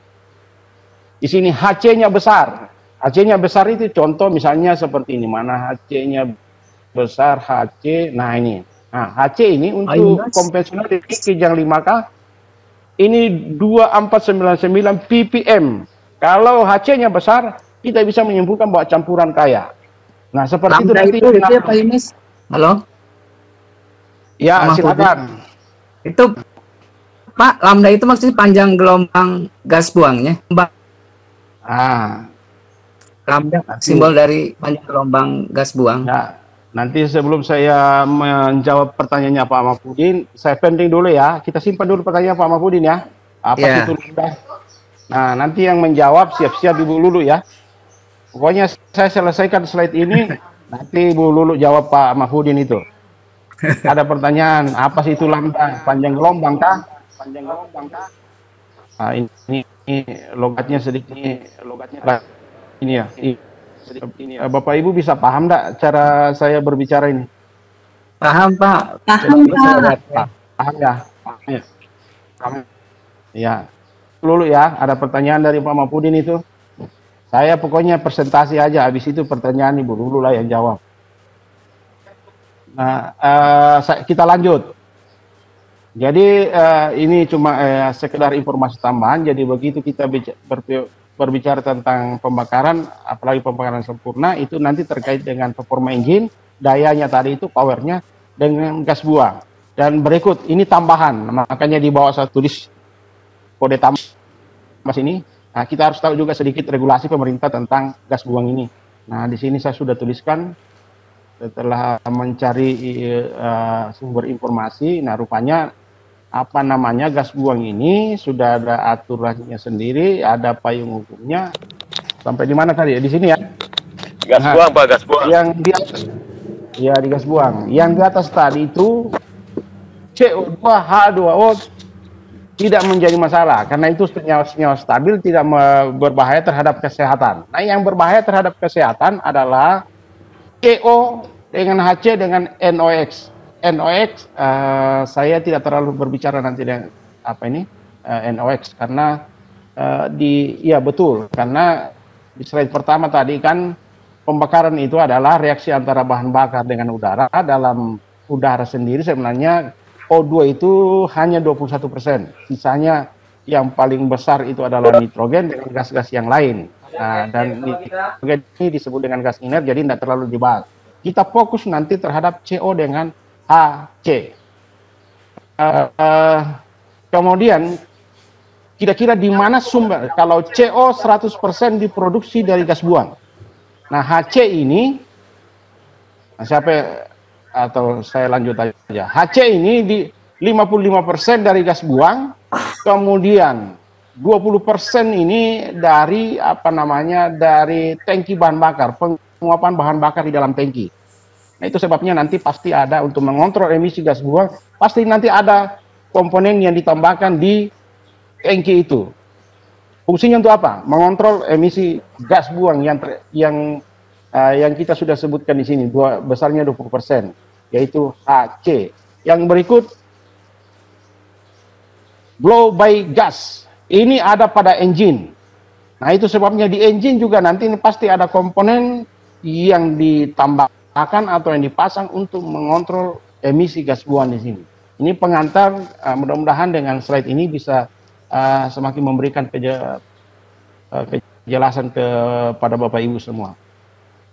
Di sini HC-nya besar. HC-nya besar itu contoh misalnya seperti ini. Mana HC-nya besar, HC. Nah, ini. Nah, HC ini untuk konvensional di Kijang 5K. Ini 2499 ppm. Kalau HC-nya besar, kita bisa menyimpulkan bahwa campuran kaya. Nah, seperti lambda itu. Itu ya Pak Yunus? Halo? Ya, silakan. Itu Pak, lambda itu maksudnya panjang gelombang gas buangnya? Lambda simbol dari panjang gelombang gas buang. Ya, nanti sebelum saya menjawab pertanyaannya Pak Mahfudin, saya pending dulu ya. Kita simpan dulu pertanyaan Pak Mahfudin ya. Apa itu lambda? Nah, nanti yang menjawab siap-siap Ibu Lulu ya. Pokoknya saya selesaikan slide ini, nanti Ibu Lulu jawab Pak Mahfudin itu. Ada pertanyaan, apa sih itu lambda? Panjang gelombang kah? Panjang gelombang kah? Nah, ini logatnya sedikit, ini ya. Ini Bapak Ibu bisa paham enggak cara saya berbicara ini? Paham Pak. Paham Pak. Paham ya? Paham ya? Paham. Ya. Lulu ya, ada pertanyaan dari Pak Mahfudin itu. Saya pokoknya presentasi aja, habis itu pertanyaan Ibu Lulu lah yang jawab. Nah, kita lanjut. Jadi ini cuma sekedar informasi tambahan. Jadi begitu kita berbicara tentang pembakaran, apalagi pembakaran sempurna, itu nanti terkait dengan performa engine, dayanya tadi itu, powernya, dengan gas buang. Dan berikut, ini tambahan, makanya di bawah saya tulis kode tambah sini. Nah, kita harus tahu juga sedikit regulasi pemerintah tentang gas buang ini. Nah, di sini saya sudah tuliskan, setelah mencari sumber informasi, nah rupanya apa namanya gas buang ini sudah ada aturannya sendiri, ada payung hukumnya. Sampai di mana tadi? Di sini ya. Gas buang Pak, gas buang. Yang di atas, ya di gas buang. Yang di atas tadi itu CO2, H2O tidak menjadi masalah karena itu senyawa-senyawa stabil, tidak berbahaya terhadap kesehatan. Nah, yang berbahaya terhadap kesehatan adalah CO dengan HC dengan NOx. NOx saya tidak terlalu berbicara nanti dengan apa ini NOx karena ya betul, karena di slide pertama tadi kan pembakaran itu adalah reaksi antara bahan bakar dengan udara. Dalam udara sendiri sebenarnya O2 itu hanya 21%, sisanya yang paling besar itu adalah nitrogen dengan gas-gas yang lain. Nah, dan nitrogen ini disebut dengan gas inert, jadi tidak terlalu dibahas. Kita fokus nanti terhadap CO dengan HC. Kemudian kira-kira di mana sumber? Kalau CO 100% diproduksi dari gas buang. Nah, HC ini, atau saya lanjut aja. HC ini di 55% dari gas buang, kemudian 20% ini dari apa namanya dari tangki bahan bakar, penguapan bahan bakar di dalam tangki. Nah, itu sebabnya nanti pasti ada untuk mengontrol emisi gas buang, pasti nanti ada komponen yang ditambahkan di tangki itu. Fungsinya untuk apa? Mengontrol emisi gas buang yang kita sudah sebutkan di sini, besarnya 20%, yaitu HC. Yang berikut, blow by gas. Ini ada pada engine. Nah, itu sebabnya di engine juga nanti pasti ada komponen yang ditambahkan atau yang dipasang untuk mengontrol emisi gas buang di sini. Ini pengantar, mudah-mudahan dengan slide ini bisa semakin memberikan kejelasan kepada Bapak Ibu semua.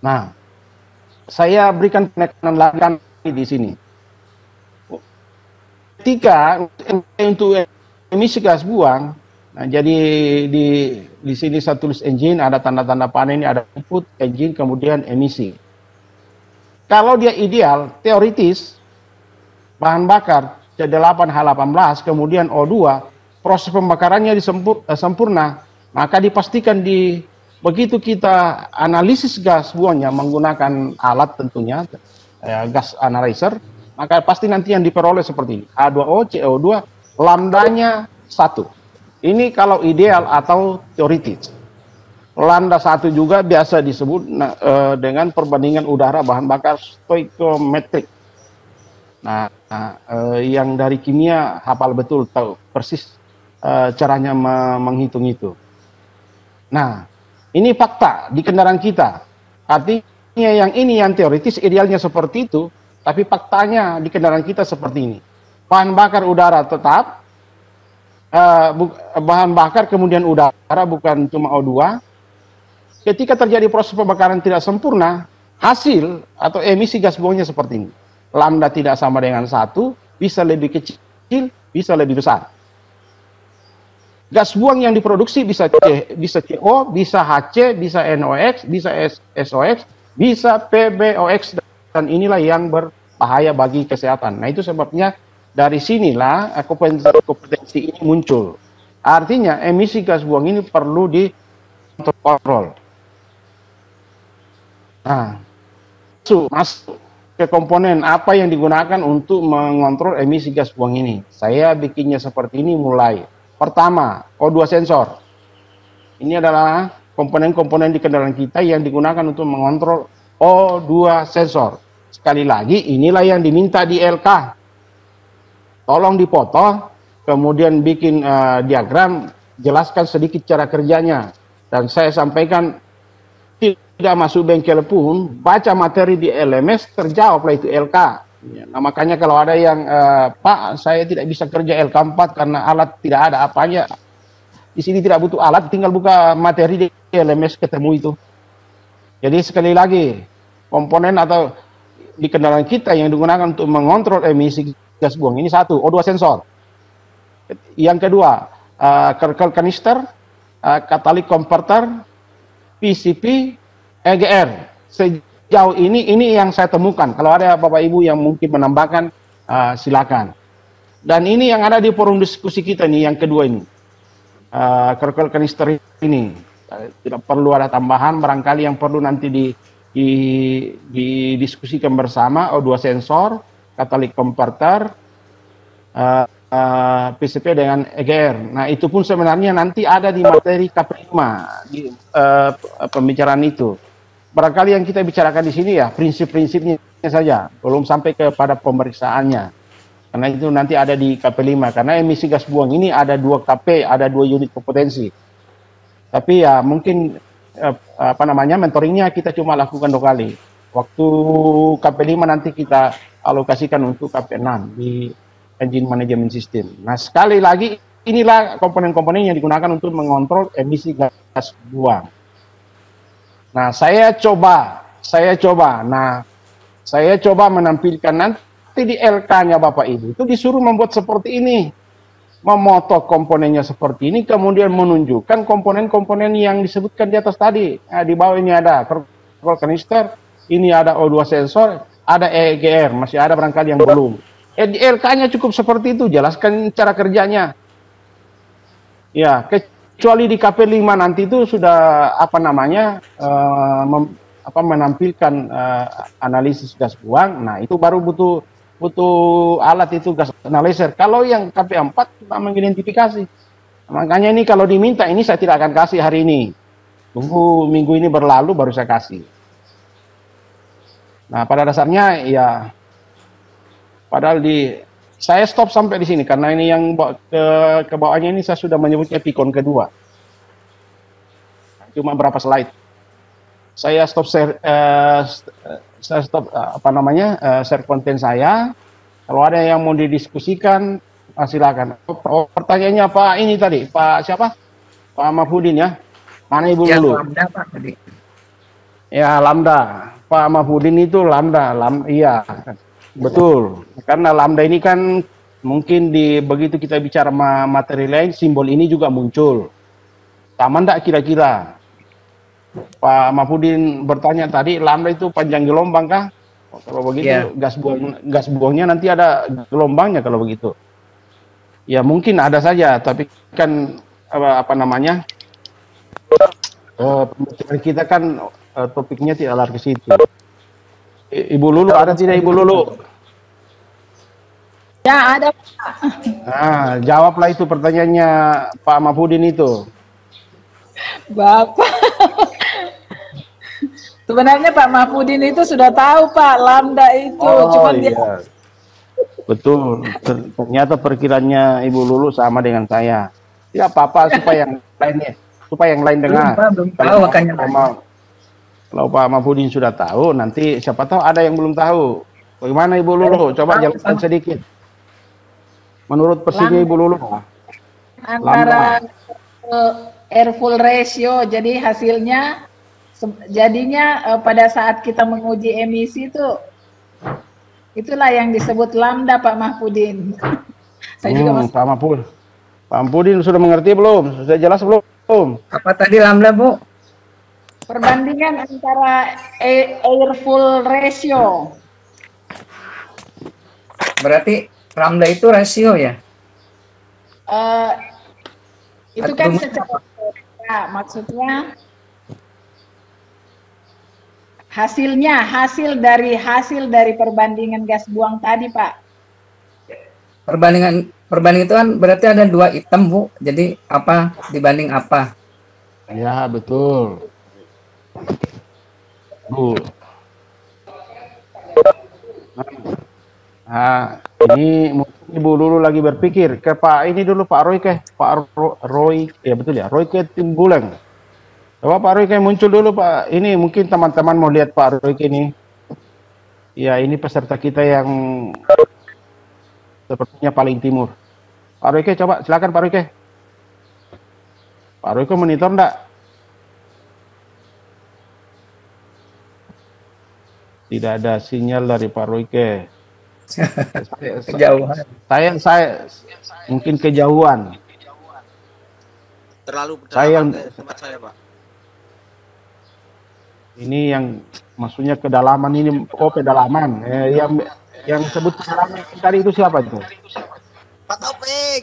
Nah, saya berikan penekanan lagi di sini. Ketika untuk emisi gas buang, nah jadi di sini saya tulis engine, ada tanda-tanda panah ini, ada input, engine, kemudian emisi. Kalau dia ideal, teoritis, bahan bakar C8H18, kemudian O2, proses pembakarannya sempurna, maka dipastikan begitu kita analisis gas buangnya menggunakan alat tentunya, gas analyzer, maka pasti nanti yang diperoleh seperti ini, H2O, CO2, lambdanya 1. Ini kalau ideal atau teoritis. Lambda 1 juga biasa disebut dengan perbandingan udara bahan bakar stoichiometrik. Nah, yang dari kimia hafal betul, tahu persis caranya menghitung itu. Nah, ini fakta di kendaraan kita. Artinya yang teoritis idealnya seperti itu, tapi faktanya di kendaraan kita seperti ini. Bahan bakar udara tetap, bahan bakar kemudian udara, bukan cuma O2. Ketika terjadi proses pembakaran tidak sempurna, hasil atau emisi gas buangnya seperti ini. Lambda tidak sama dengan 1, bisa lebih kecil, bisa lebih besar. Gas buang yang diproduksi bisa CO, bisa HC, bisa NOx, bisa SOx, bisa PBOX, dan inilah yang berbahaya bagi kesehatan. Nah, itu sebabnya dari sinilah kompetensi ini muncul. Artinya emisi gas buang ini perlu dikontrol. Nah, masuk ke komponen apa yang digunakan untuk mengontrol emisi gas buang ini. Saya bikinnya seperti ini mulai. Pertama, O2 sensor. Ini adalah komponen-komponen di kendaraan kita yang digunakan untuk mengontrol O2 sensor. Sekali lagi, inilah yang diminta di LK. Tolong dipoto, kemudian bikin diagram, jelaskan sedikit cara kerjanya. Dan saya sampaikan, tidak masuk bengkel pun, baca materi di LMS, terjawablah itu LK. Nah, makanya kalau ada yang, Pak, saya tidak bisa kerja LK4 karena alat tidak ada apanya. Di sini tidak butuh alat, tinggal buka materi di LMS, ketemu itu. Jadi sekali lagi, komponen atau di kendaraan kita yang digunakan untuk mengontrol emisi gas buang ini satu, O2 sensor. Yang kedua, kerkel kanister, katalik converter, PCP, EGR. Sejauh ini yang saya temukan. Kalau ada Bapak Ibu yang mungkin menambahkan, silakan. Dan ini yang ada di forum diskusi kita nih, yang kedua ini. Kerkel kanister ini. Tidak perlu ada tambahan, barangkali yang perlu nanti didiskusikan bersama, O2 sensor, katalik converter, PCP dengan EGR. Nah, itu pun sebenarnya nanti ada di materi KP5 di pembicaraan itu. Barangkali yang kita bicarakan di sini ya prinsip-prinsipnya saja, belum sampai kepada pemeriksaannya. Karena itu nanti ada di KP5. Karena emisi gas buang ini ada 2 KP, ada 2 unit kompetensi. Tapi ya mungkin mentoringnya kita cuma lakukan 2 kali. Waktu KP5 nanti kita alokasikan untuk KP6 di Engine Management System. Nah, sekali lagi inilah komponen-komponen yang digunakan untuk mengontrol emisi gas buang. Nah, saya coba menampilkan nanti di LK-nya Bapak Ibu itu disuruh membuat seperti ini, memoto komponennya seperti ini, kemudian menunjukkan komponen-komponen yang disebutkan di atas tadi. Nah, di bawah ini ada kerkel kanister, ini ada O2 sensor, ada EGR, masih ada barangkali yang belum. Di LK-nya cukup seperti itu, jelaskan cara kerjanya. Ya, kecuali di KP5 nanti itu sudah menampilkan analisis gas buang. Nah, itu baru butuh alat itu gas analyzer. Kalau yang KP4 cuma mengidentifikasi. Makanya ini kalau diminta ini saya tidak akan kasih hari ini. Tunggu minggu ini berlalu baru saya kasih. Nah, pada dasarnya ya padahal saya stop sampai di sini karena ini yang ke bawahnya ini saya sudah menyebutnya pikon kedua. Cuma berapa slide. Saya stop share konten saya. Kalau ada yang mau didiskusikan, silakan. Oh, pertanyaannya Pak ini tadi, Pak siapa? Pak Mahfudin ya. Mana Ibu Ya, Lulu? lambda Pak tadi. Ya, lambda. Pak Mahfudin itu lambda, iya. Betul. Karena lambda ini kan mungkin begitu kita bicara materi lain, simbol ini juga muncul. Sama enggak kira-kira? Pak Mahfudin bertanya tadi, lambda itu panjang gelombang kah? Kalau begitu, gas buangnya nanti ada gelombangnya kalau begitu. Ya mungkin ada saja, tapi kan apa namanya? Pembicaraan kita kan topiknya tidak lari ke situ. Ibu Lulu ada tidak Ibu Lulu? Ya ada. Nah, jawablah itu pertanyaannya Pak Mahfudin itu. Bapak. Sebenarnya Pak Mahfudin itu sudah tahu Pak, lambda itu. Cuma dia. Betul. Ternyata perkiraannya Ibu Lulu sama dengan saya. Ya apa-apa supaya yang lain dengar. Belum tahu makanya. Kalau Pak Mahfudin sudah tahu, nanti siapa tahu ada yang belum tahu. Bagaimana Ibu Lulu? Coba jelaskan sedikit. Menurut persisnya Ibu Lulu. Antara airful ratio, jadi hasilnya jadinya pada saat kita menguji emisi itulah yang disebut lambda Pak Mahfudin. Saya juga Pak Mahfudin sudah mengerti belum? Sudah jelas belum? Apa tadi lambda, Bu? Perbandingan antara airful ratio. Berarti lambda itu rasio ya? Itu kan secara maksudnya hasil dari perbandingan gas buang tadi, Pak. Perbandingan itu kan berarti ada dua item, Bu. Jadi apa dibanding apa? Ya, betul. Bu. Nah, ini mungkin Ibu Lulu lagi berpikir ke Pak ini dulu Pak Roy, ya betul ya, Roy Timbuleng. Coba Pak Roy muncul dulu Pak. Ini mungkin teman-teman mau lihat Pak Roy ini. Ya, ini peserta kita yang sepertinya paling timur. Pak Roy coba silakan Pak Roy. Pak Roy monitor enggak? Tidak ada sinyal dari Pak Royke. Kejauhan. Saya mungkin kejauhan. Terlalu pedalaman tempat saya, Pak. Ini yang maksudnya kedalaman ini, pedalaman. Yang sebut pedalaman tadi itu siapa itu? Pak Topik.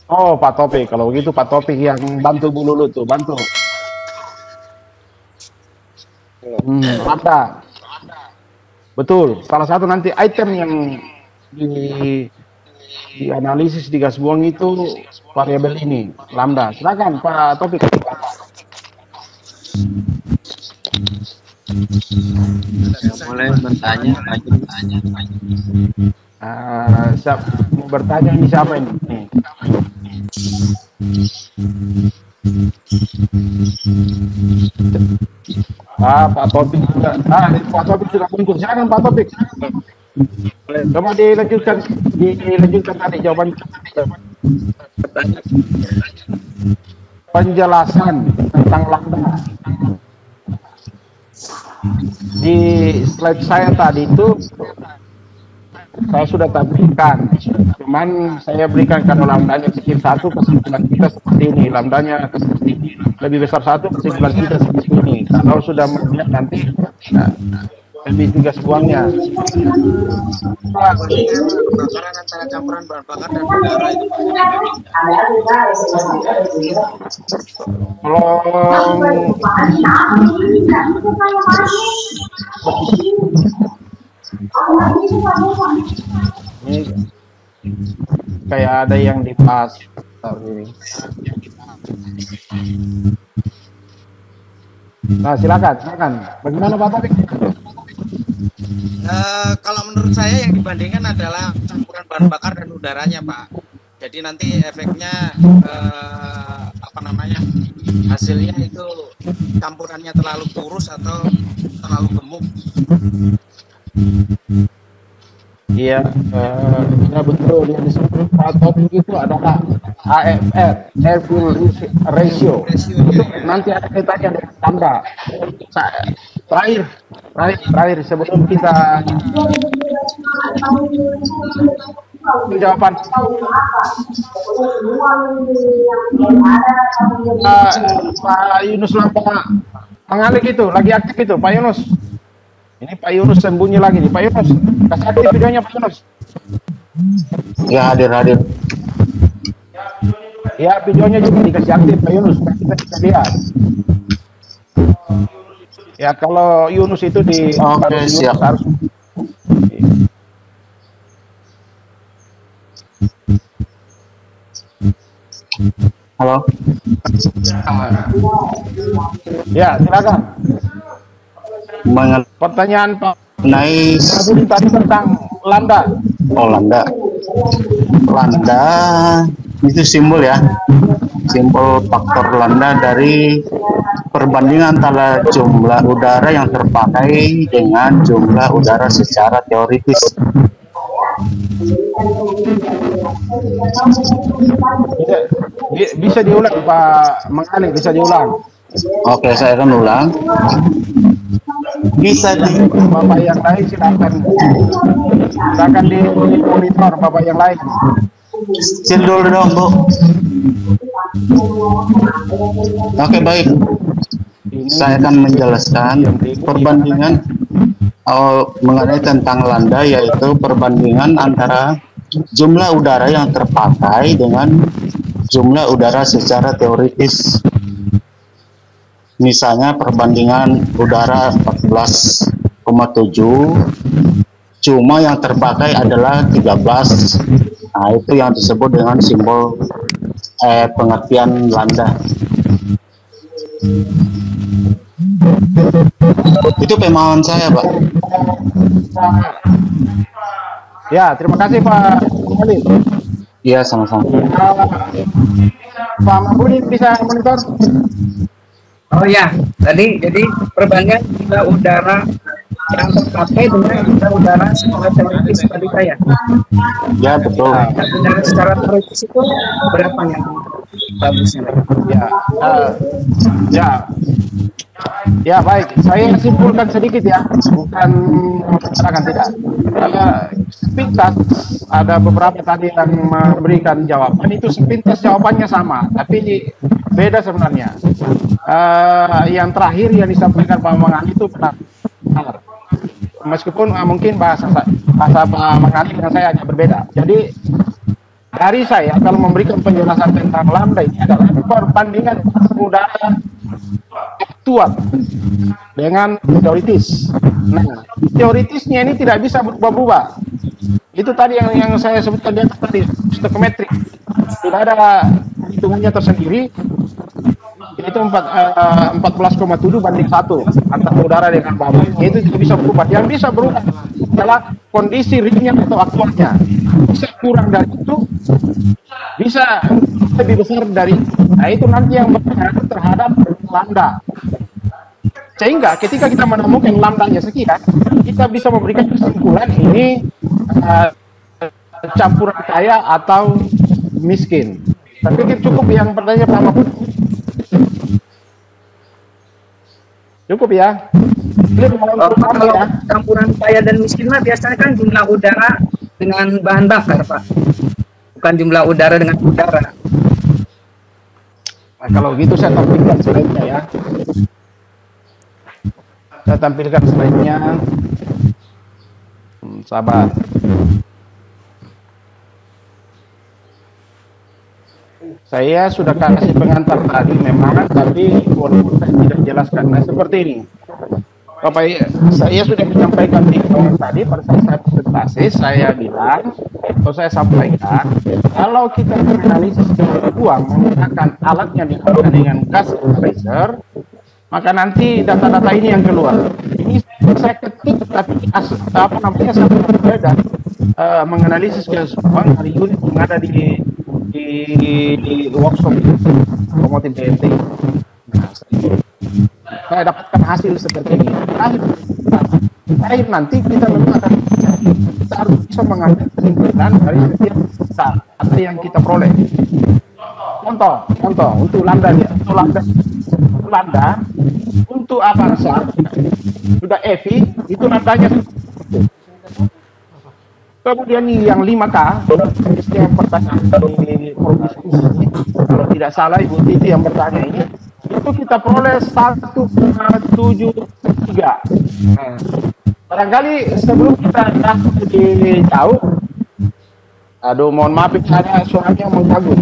Oh, Pak Topik. Kalau begitu Pak Topik yang bantu Bu Lulu tuh, bantu. Lambda. Betul. Salah satu nanti item yang dianalisis di gas buang itu variabel ini, lambda. Silakan Pak Topik. Mulai bertanya. Mau bertanya ini siapa ini? Pak Topik juga. Pak Topik sudah muncul. Silakan Pak Topik. Coba dilanjutkan tadi jawaban penjelasan tentang lambda. Di slide saya tadi itu saya sudah tampilkan, cuman saya berikan karena lambdanya kecil 1, kesimpulan kita seperti ini, lambdanya lebih besar 1, kesimpulan kita seperti ini. Kalau sudah melihat nanti lebih gas buangnya. Kebakaran antara campuran bahan bakar dan udara itu ini kayak ada yang dipas ini. Nah, silakan. Bagaimana Pak Topik? Kalau menurut saya yang dibandingkan adalah campuran bahan bakar dan udaranya, Pak. Jadi nanti efeknya hasilnya itu campurannya terlalu kurus atau terlalu gemuk. Iya, ya betul yang disebut topik itu adalah AFR, air fuel ratio. Itu nanti ada kaitannya dengan tanda. Terakhir sebelum kita jawaban. Pak Yunus Lampa Mangalik itu lagi aktif itu, Pak Yunus. Ini Pak Yunus sembunyi lagi nih, Pak Yunus. Kasih aktif videonya Pak Yunus. Ya, hadir. Ya, videonya juga dikasih aktif Pak Yunus, kita bisa lihat. Ya, kalau Yunus itu di Oke, siap. Harus Halo. Ya, silakan. Pertanyaan Pak Nice. tadi tentang lambda. Oh, lambda itu simbol ya, simbol faktor lambda dari perbandingan antara jumlah udara yang terpakai dengan jumlah udara secara teoritis. Bisa diulang Pak Mangalik, bisa diulang. Oke, saya akan ulang. Bisa di Bapak yang lain silakan di monitor Bapak yang lain. Cendol dong, Bu. Oke, baik. Saya akan menjelaskan perbandingan mengenai tentang lambda, yaitu perbandingan antara jumlah udara yang terpakai dengan jumlah udara secara teoritis. Misalnya perbandingan udara 14,7, cuma yang terpakai adalah 13. Nah, itu yang disebut dengan simbol pengertian lambda. Itu pemahaman saya, Pak. Ya, terima kasih Pak Khalid. Iya, sama-sama. Pak Mahbudi bisa monitor? Oh ya, tadi jadi perbandingan jumlah udara yang terpakai dengan jumlah udara secara teoritis tadi saya. Ya, betul. Udara secara teoritis itu berapa yang bagusnya? Ya, baik. Saya simpulkan sedikit ya, bukan mengatakan tidak. Sepintas ada beberapa tadi yang memberikan jawaban, itu sepintas jawabannya sama, tapi beda sebenarnya. Yang terakhir yang disampaikan Pak Mangan itu benar. Meskipun mungkin bahasa Pak Mangan dengan saya agak berbeda. Jadi dari saya kalau memberikan penjelasan tentang lambda ini adalah perbandingan udara aktual dengan teoritis. Nah, teoritisnya ini tidak bisa berubah-ubah. Itu tadi yang saya sebutkan di atas tadi, stoichiometrik. Tidak ada hitungannya tersendiri. Itu 14,7 banding 1 antara udara dengan bawah. Itu tidak bisa berubah. Yang bisa berubah adalah kondisi realnya atau aktualnya. Bisa kurang dari itu, bisa lebih besar dari itu. Nah, itu nanti yang berpengaruh terhadap lambda. Sehingga ketika kita menemukan lambdanya sekian, kita bisa memberikan kesimpulan ini campuran kaya atau miskin. Saya pikir cukup yang pertanyaan Pak Mahfud. Cukup ya. Kalau campuran kaya dan miskin mah biasanya kan jumlah udara dengan bahan bakar, Pak. Bukan jumlah udara dengan udara. Nah, kalau gitu saya tampilkan slide-nya ya. Saya tampilkan slide-nya. Sabar. Saya sudah kasih pengantar tadi memang, tapi walaupun saya tidak jelaskan. Nah, seperti ini. Bapak, saya sudah menyampaikan di awal tadi pada saat saya presentasi, saya bilang, atau saya sampaikan, kalau kita menganalisis uang menggunakan alat yang digunakan dengan gas laser, maka nanti data-data ini yang keluar. Ini saya ketik, tapi apa namanya sangat berbeda menganalisis gas uang dari unit yang ada di workshop otomotif BMT. Nah, saya dapatkan hasil seperti ini. akhir nanti kita memang akan kita harus bisa mengambil kesimpulan dari setiap data yang kita peroleh. Contoh untuk lambda ya, untuk avanza sudah EVI itu lambdanya. Kemudian yang 5K, yang pertanyaan di diskusi, kalau tidak salah Ibu Titi yang bertanya ini, itu kita peroleh 1,73. Nah, barangkali sebelum kita lebih jauh, aduh mohon maaf ada suaranya mengganggu.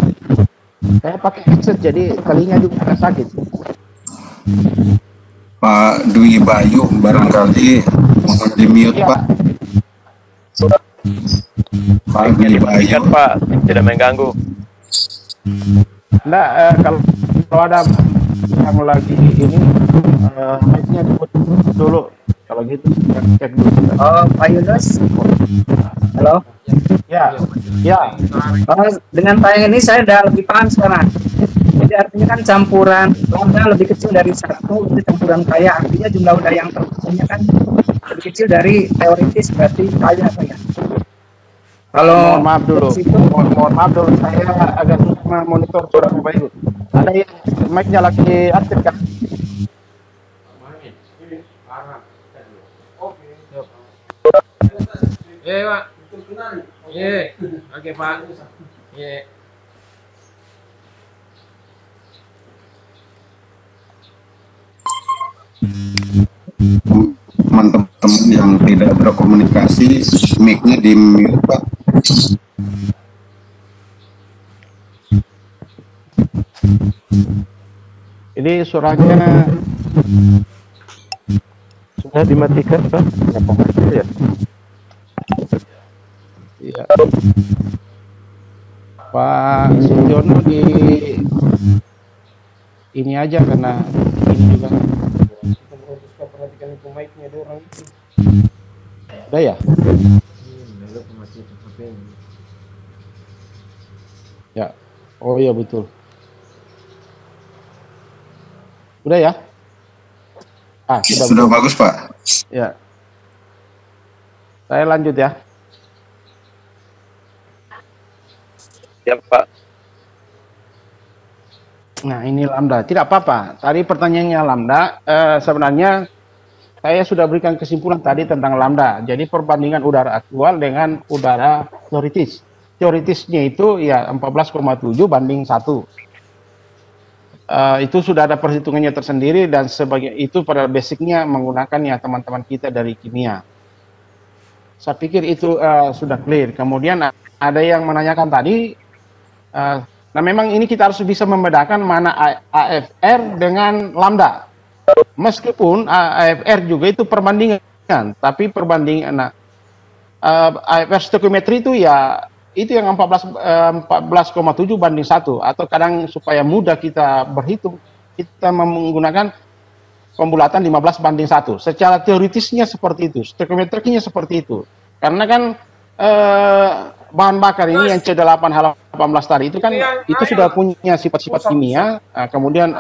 Saya pakai headset jadi telinga juga agak sakit. Pak Dwi Bayu barangkali mohon di mute ya. Pak. Pak Dwi Bayu. Pak, tidak mengganggu. Enggak, kalau ada yang lagi ini mic-nya dulu. Kalau gitu cek dulu. Oh, Pak Yunus. Halo. Ya. Dengan tayang ini saya udah lebih paham sekarang. Jadi artinya kan campuran lambda lebih kecil dari 1 itu campuran kaya, artinya jumlah udara yang terpunya kan lebih kecil dari teoritis, berarti kaya apa ya? Kalau mohon maaf dulu, saya agak susah monitor suara Bapak Ibu. Ada yang mic-nya lagi aktif kan? Pak. Oke Pak. Teman-teman yang tidak berkomunikasi, mic-nya di mute Pak. Ini suaranya sudah dimatikan Pak? Ya. Iya. Pak Sugiono di ini aja karena ini juga. Udah ya? Ya. Oh iya betul. Udah ya? Sudah bagus Pak. Ya. Saya lanjut ya. Ya Pak. Nah ini lambda, tidak apa-apa. Tadi pertanyaannya lambda, sebenarnya saya sudah berikan kesimpulan tadi tentang lambda. Jadi perbandingan udara aktual dengan udara teoritis. Teoritisnya itu ya 14,7 banding 1. Itu sudah ada perhitungannya tersendiri dan sebagai itu pada basicnya menggunakan ya teman-teman kita dari kimia. Saya pikir itu sudah clear. Kemudian ada yang menanyakan tadi, nah memang ini kita harus bisa membedakan mana AFR dengan lambda. Meskipun AFR juga itu perbandingan, tapi perbandingan AFR stoichiometry itu ya itu yang 14,7 banding 1, atau kadang supaya mudah kita berhitung kita menggunakan pembulatan 15 banding 1. Secara teoritisnya seperti itu, stoichiometriknya seperti itu. Karena kan bahan bakar ini yang C8H18 tadi itu kan itu sudah punya sifat-sifat kimia, kemudian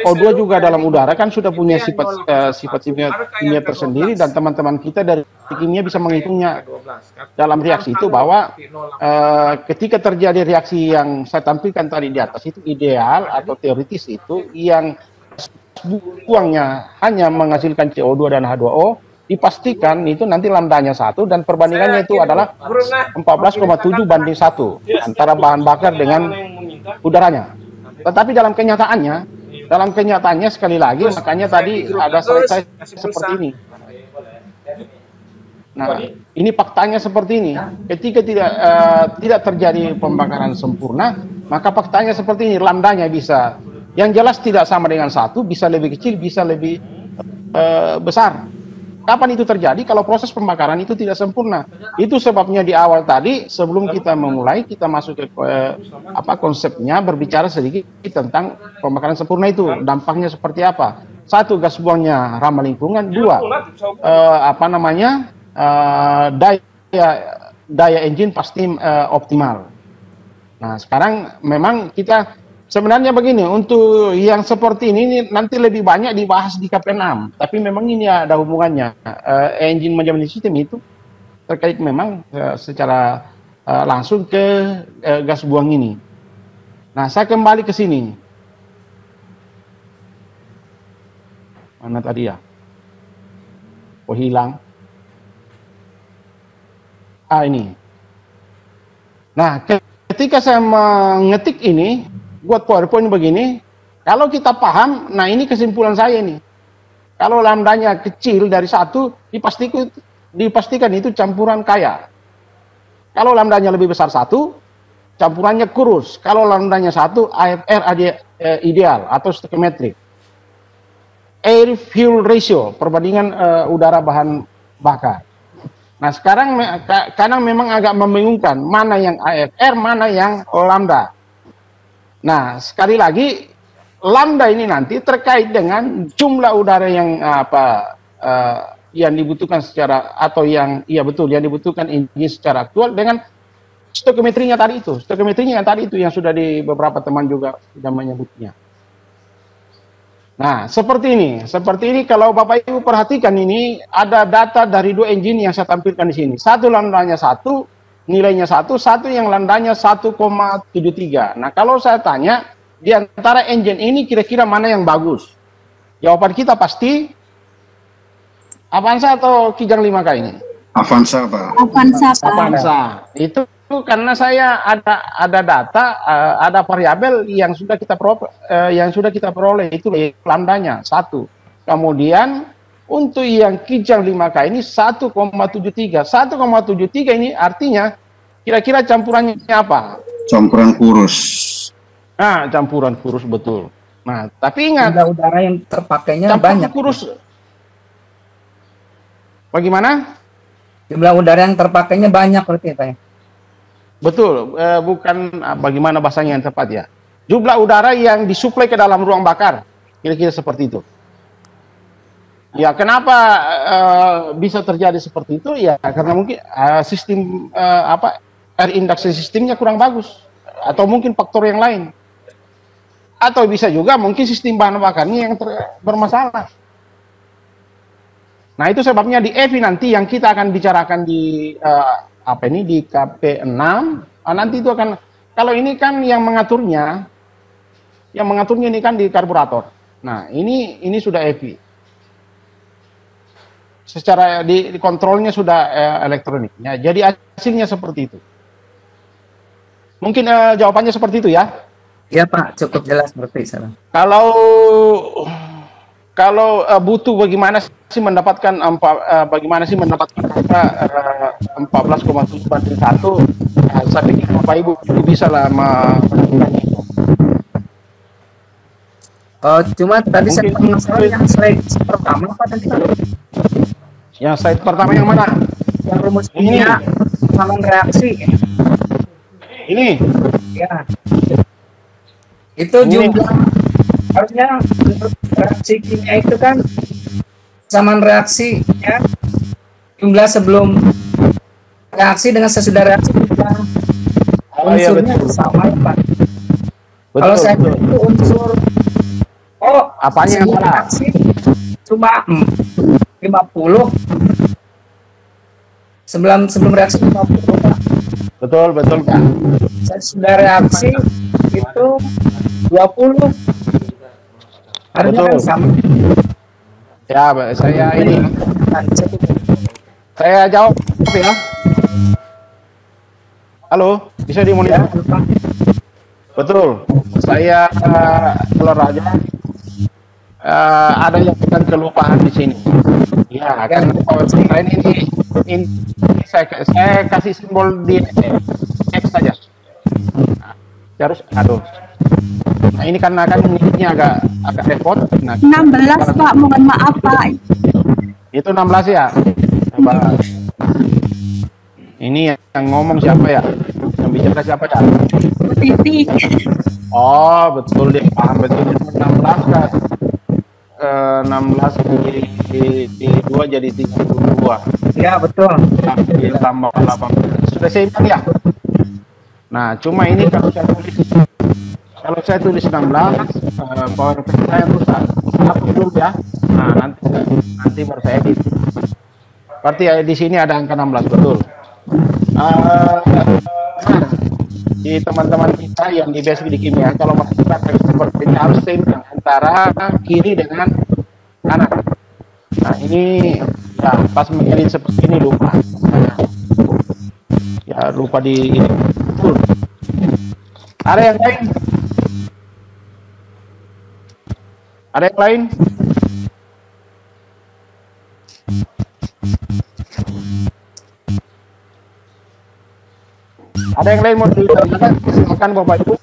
O2 juga dalam udara kan sudah punya sifat kimia tersendiri, dan teman-teman kita dari kimia bisa menghitungnya dalam reaksi itu bahwa ketika terjadi reaksi yang saya tampilkan tadi di atas itu ideal atau teoritis itu yang buangnya hanya menghasilkan CO2 dan H2O, dipastikan itu nanti lambdanya 1 dan perbandingannya itu adalah 14,7 banding 1 antara bahan bakar dengan udaranya. Tetapi dalam kenyataannya sekali lagi, makanya tadi ada selesai seperti ini. Nah, ini faktanya seperti ini. Ketika tidak terjadi pembakaran sempurna, maka faktanya seperti ini. Lambdanya bisa, yang jelas tidak sama dengan 1, bisa lebih kecil, bisa lebih besar. Kapan itu terjadi? Kalau proses pembakaran itu tidak sempurna. Itu sebabnya di awal tadi, sebelum kita memulai, kita masuk ke konsepnya, berbicara sedikit tentang pembakaran sempurna itu. Dampaknya seperti apa? 1, gas buangnya ramah lingkungan. 2, daya engine pasti optimal. Nah, sekarang memang kita Sebenarnya begini, untuk yang seperti ini nanti lebih banyak dibahas di KP6, tapi memang ini ada hubungannya. Engine management system itu terkait memang secara langsung ke gas buang ini. Nah, saya kembali ke sini. Mana tadi ya? Oh, hilang. Ini. Nah, ketika saya mengetik ini, buat PowerPoint begini, kalau kita paham, nah ini kesimpulan saya nih. Kalau lambdanya kecil dari 1, dipastikan itu campuran kaya. Kalau lambdanya lebih besar 1, campurannya kurus. Kalau lambdanya 1, AFR ideal atau stoichiometric. Air fuel ratio, perbandingan udara bahan bakar. Nah, sekarang kadang memang agak membingungkan mana yang AFR, mana yang lambda. Nah, sekali lagi lambda ini nanti terkait dengan jumlah udara yang yang dibutuhkan secara atau yang yang dibutuhkan ini secara aktual dengan stoikiometrinya tadi itu. Stoikiometrinya yang tadi itu yang sudah di beberapa teman juga sudah menyebutnya. Nah, seperti ini kalau Bapak Ibu perhatikan ini ada data dari 2 engine yang saya tampilkan di sini. Satu lambdanya 1, nilainya 1 yang landanya 1,73. Nah, kalau saya tanya di antara engine ini kira-kira mana yang bagus? Jawaban kita pasti Avanza atau Kijang 5K ini? Avanza, Pak. Avanza. Itu karena saya ada data, ada variabel yang sudah kita peroleh itu lambdanya 1. Kemudian untuk yang Kijang 5K ini 1,73. 1,73 ini artinya kira-kira campurannya apa? Campuran kurus. Nah, campuran kurus betul. Nah, tapi ingat jumlah udara yang terpakainya banyak. Kurus. Bagaimana? Jumlah udara yang terpakainya banyak berarti Pak. Betul, bukan bagaimana bahasanya yang tepat ya. Jumlah udara yang disuplai ke dalam ruang bakar, kira-kira seperti itu. Ya, kenapa bisa terjadi seperti itu? Ya, karena mungkin sistem air induction sistemnya kurang bagus, atau mungkin faktor yang lain, atau bisa juga mungkin sistem bahan bakarnya yang bermasalah. Nah, itu sebabnya di EVI nanti yang kita akan bicarakan di di KP6. Nanti itu akan, kalau ini kan yang mengaturnya ini kan di karburator. Nah, ini sudah EVI. Secara di kontrolnya sudah elektronik. Ya, jadi hasilnya seperti itu. Mungkin jawabannya seperti itu ya? Iya Pak, cukup jelas seperti itu. Kalau butuh bagaimana sih mendapatkan 14,7 banding 1, saya pikir Bapak Ibu bisa lah melakukan itu. Cuma tadi saya penasaran yang slide pertama apa tadi? Yang slide pertama yang mana? Yang rumus kimia pengaman reaksi. Ini? Ya. Itu jumlah harusnya untuk reaksi kimia itu kan zaman reaksi ya, jumlah sebelum reaksi dengan sesudah reaksi unsurnya sama ya Pak. Kalau saya itu unsur apanya yang salah? Reaksi cuma 50 sebelum reaksi 50 Pak. Betul Pak. Sesudah reaksi itu 20. Harusnya kan sama. Ya, saya jawab ya. Halo, bisa dimonitor? Ya, betul. Saya keluar aja. Ada yang bukan kelupaan di sini. Ya, kan lain ini saya kasih simbol di X saja. Harus Nah, ini karena kan ini agak repot. Nah, 16 Pak, mohon maaf Pak. Itu 16 ya. Coba. Ini yang ngomong siapa ya? Yang bicara siapa ya? Titik. Oh, betul deh, paham betul. 16 kan. 16 di 2 jadi 32. Ya, betul. Tambah 8. Sudah saya bilang ya? Nah, cuma ini kalau saya saya tulis 16, PowerPoint saya rusak. Saya hapus dulu ya. Nah, nanti baru saya edit. Berarti ya, di sini ada angka 16 betul. Di teman-teman kita yang di basic di kimia, kalau mau kita seperti ini harus seimbang antara kiri dengan kanan. Nah ini ya pas menjadi seperti ini lupa. Ya lupa di ini. Ada yang lain? Ada yang lain? Ada yang lain mau ditanyakan? Silakan Bapak Ibu.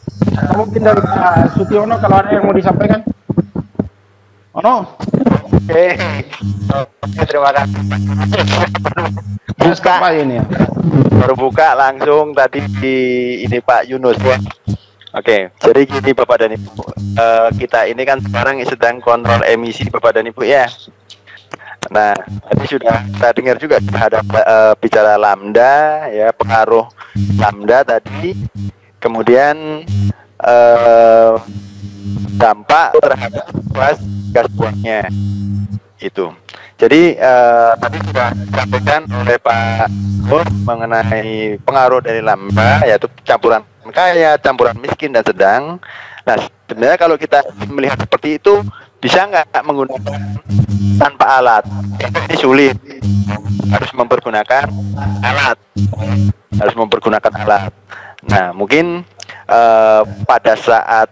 Atau mungkin dari Pak Sutiono kalau ada yang mau disampaikan. Ono. Oke. Terima kasih. Buka apa ini ya? Baru buka langsung tadi di ini Pak Yunus ya. Oke, jadi gini Bapak dan Ibu, kita ini kan sekarang sedang kontrol emisi Bapak dan Ibu ya. Nah, tadi sudah kita dengar juga ada bicara lambda ya, pengaruh lambda tadi, kemudian dampak terhadap gas buangnya itu. Jadi tadi sudah disampaikan oleh Pak Nur mengenai pengaruh dari lambda, yaitu campuran kaya, campuran miskin dan sedang. Nah, sebenarnya kalau kita melihat seperti itu, bisa nggak menggunakan tanpa alat? Ini sulit. Harus mempergunakan alat. Harus mempergunakan alat. Nah, mungkin pada saat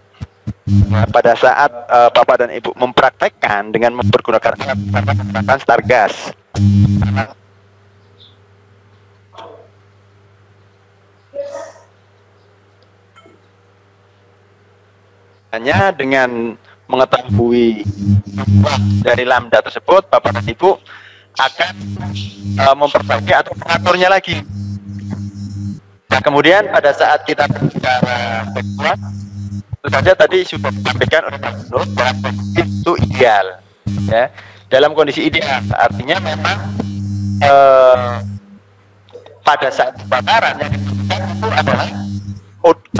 Bapak dan Ibu mempraktekkan dengan mempergunakan alat, menggunakan star gas. Hanya dengan mengetahui dari lambda tersebut, Bapak dan Ibu akan memperbaiki atau mengaturnya lagi. Nah, kemudian pada saat kita bicara background, tentu saja tadi sudah disampaikan oleh Pak Nur, dalam kondisi itu ideal, ya. Dalam kondisi ideal, artinya memang pada saat kebakaran yang dibutuhkan itu adalah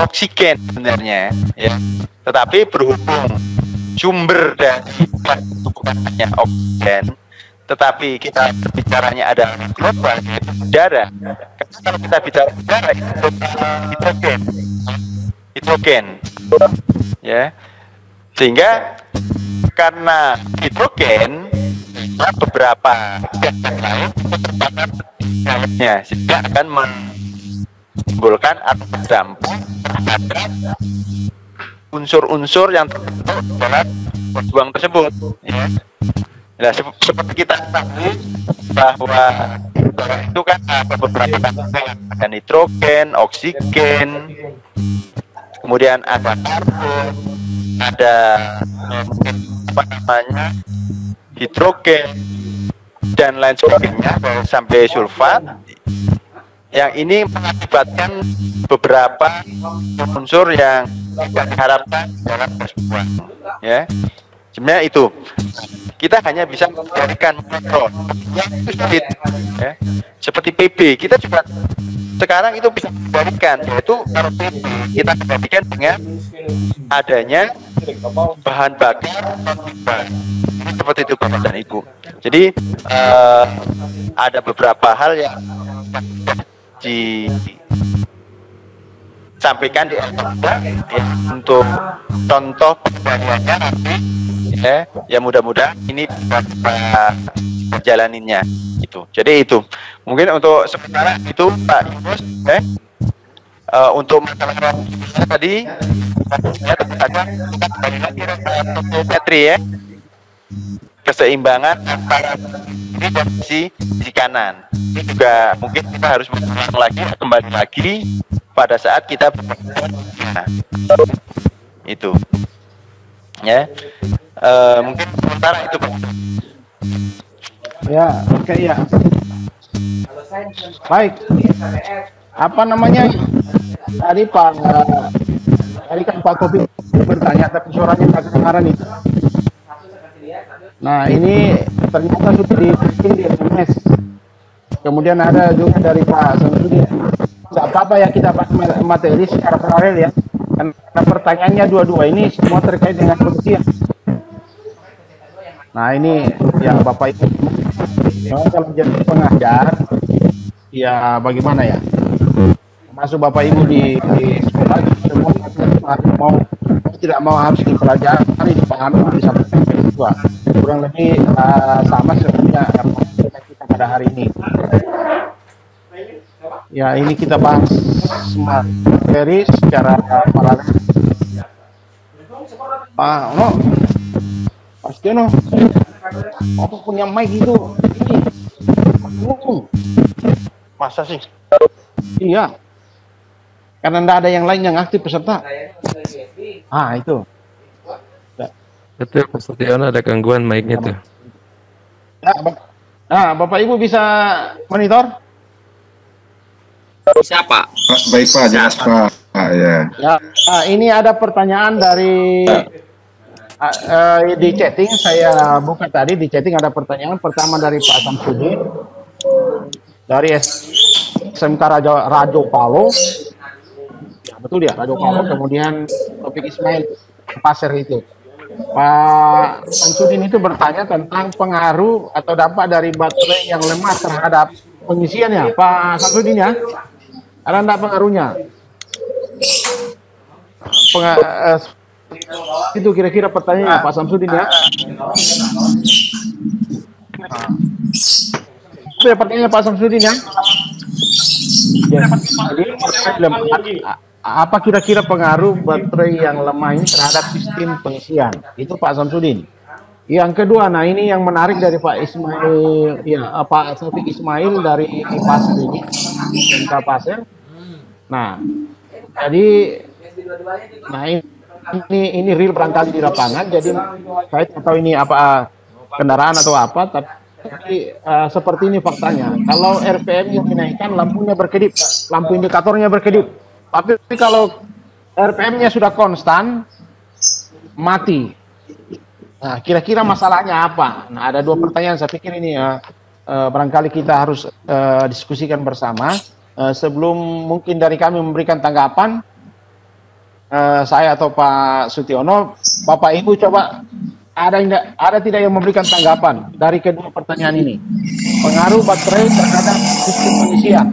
oksigen sebenarnya, ya. Tetapi berhubung sumber dari bukan hanya oksigen, tetapi kita bicaranya ada global, yaitu udara. Karena kalau kita bicara udara itu hidrogen, ya. Sehingga karena hidrogen beberapa gas yang lain terbakar dalamnya, sehingga akan menimbulkan atau berdampak terhadap unsur-unsur yang terbentuk dalam buang tersebut, ya. Nah, seperti kita tahu bahwa itu kan ada beberapa kandungan, ada nitrogen, oksigen, kemudian ada karbon, ada hidrogen dan lain sebagainya sampai sulfat. Yang ini mengakibatkan beberapa unsur yang tidak diharapkan dalam gas buang, ya. Sebenarnya itu kita hanya bisa mengendalikan kontrol yang sulit, ya. Seperti PB kita juga sekarang itu bisa dikendalikan, yaitu kalau PB kita kendalikan dengan adanya bahan bakar seperti itu Bapak dan Ibu. Jadi ada beberapa hal yang disampaikan di atas ya, untuk contoh pembagiannya nanti, ya mudah-mudahan ini bisa berjalaninnya itu. Jadi itu mungkin untuk sementara itu Pak Yunus, untuk masalah tadi ada kembali lagi topometri, ya, keseimbangan antara kiri dan sisi kanan. Ini juga mungkin kita harus mengulang lagi, kembali lagi pada saat kita nah, itu, ya. Mungkin sementara itu Pak. Ya, oke, ya. Baik. Apa namanya? Tadi Pak, tadi kan Pak Kopi bertanya, tapi suaranya tak kedengaran itu. Nah, ini ternyata sudah di SMS. Kemudian ada juga dari Pak Samsudin. Tidak apa-apa ya, kita bahas materi secara paralel, ya. karena pertanyaannya dua-dua ini semua terkait dengan kebersihan. Nah ini yang Bapak Ibu, kalau jadi pengajar, ya bagaimana ya? Masuk Bapak Ibu di sekolah, semua mau tidak mau harus dipelajari, dipahami, disampaikan ke siswa. Kurang lebih sama sebenarnya kita pada hari ini. Ya ini kita bahas materi secara paralel. Pak Ono, pasti Ono, apa punya mic itu? Masa sih? Iya. Karena tidak ada yang lain yang aktif peserta. Ah itu. Betul, Pak Sutiono, ada gangguan mic-nya tuh. Nah, Bapak Ibu bisa monitor? Siapa? Baik Pak, jelas Pak. Ya. Nah, ini ada pertanyaan dari di chatting, saya buka tadi di chatting ada pertanyaan pertama dari Pak Samsudin dari SMK Rajo Palo. Ya, betul ya, Rajo Palo. Kemudian topik Ismail Pasir itu. Pak Samsudin itu bertanya tentang pengaruh atau dampak dari baterai yang lemah terhadap pengisiannya. Pak Samsudin ya, ada enggak pengaruhnya? Itu kira-kira pertanyaannya Pak Samsudin ya. Itu ya pertanyaannya Pak Samsudin ya. Jadi, apa kira-kira pengaruh baterai yang lemah ini terhadap sistem pengisian? Itu Pak Samsudin. Yang kedua, nah ini yang menarik dari Pak Ismail, ya Pak Taufik Ismail dari Pasir ini, SMK Pasir. Nah, jadi, nah ini real barangkali di lapangan. Jadi saya tidak tahu ini apa kendaraan atau apa, tapi seperti ini faktanya. Kalau RPM yang dinaikkan, lampunya berkedip, lampu indikatornya berkedip. Tapi kalau RPM-nya sudah konstan, mati. Nah, kira-kira masalahnya apa? Nah, ada dua pertanyaan. Saya pikir ini barangkali kita harus diskusikan bersama. Sebelum mungkin dari kami memberikan tanggapan, saya atau Pak Sutiono, Bapak Ibu coba ada tidak yang memberikan tanggapan dari kedua pertanyaan ini? Pengaruh baterai terhadap sistem pengisian.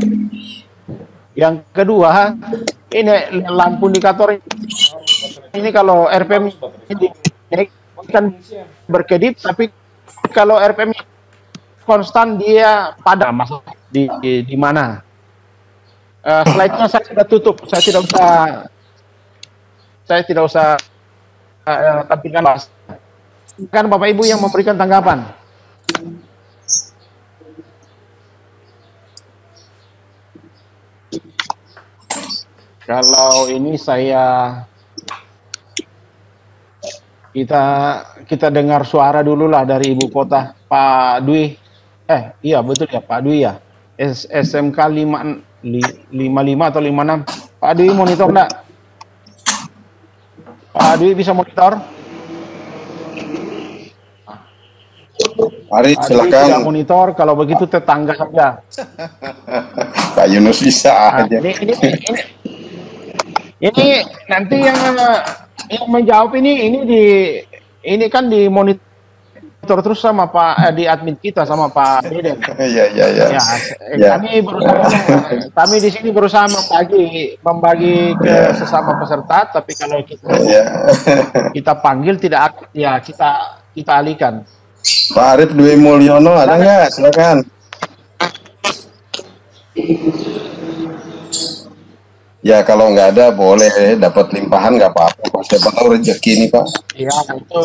Yang kedua, ini lampu indikator ini kalau RPM ini kan berkedip, tapi kalau RPM konstan dia padam. Di mana? Slide-nya saya sudah tutup, saya tidak usah tampilkan. Kan Bapak Ibu yang memberikan tanggapan. Kalau ini kita dengar suara dulu lah dari ibu kota, Pak Dwi. Iya betul ya Pak Dwi ya. SMK 55 atau 56. Pak Dwi monitor enggak? Pak Dwi bisa monitor? Mari silakan. Tidak monitor, kalau begitu tetangga saja. Pak Yunus bisa aja. Ini nanti yang menjawab ini kan di monitor terus sama Pak di admin kita sama Pak Deden. Iya. Kami di sini berusaha membagi ke sesama peserta, tapi kalau kita panggil tidak ya kita alihkan. Pak Arif Dwi Mulyono ada nggak? Silakan. Ya kalau nggak ada boleh dapat limpahan nggak apa-apa. Siapa tahu rezeki ini Pak. Iya itu.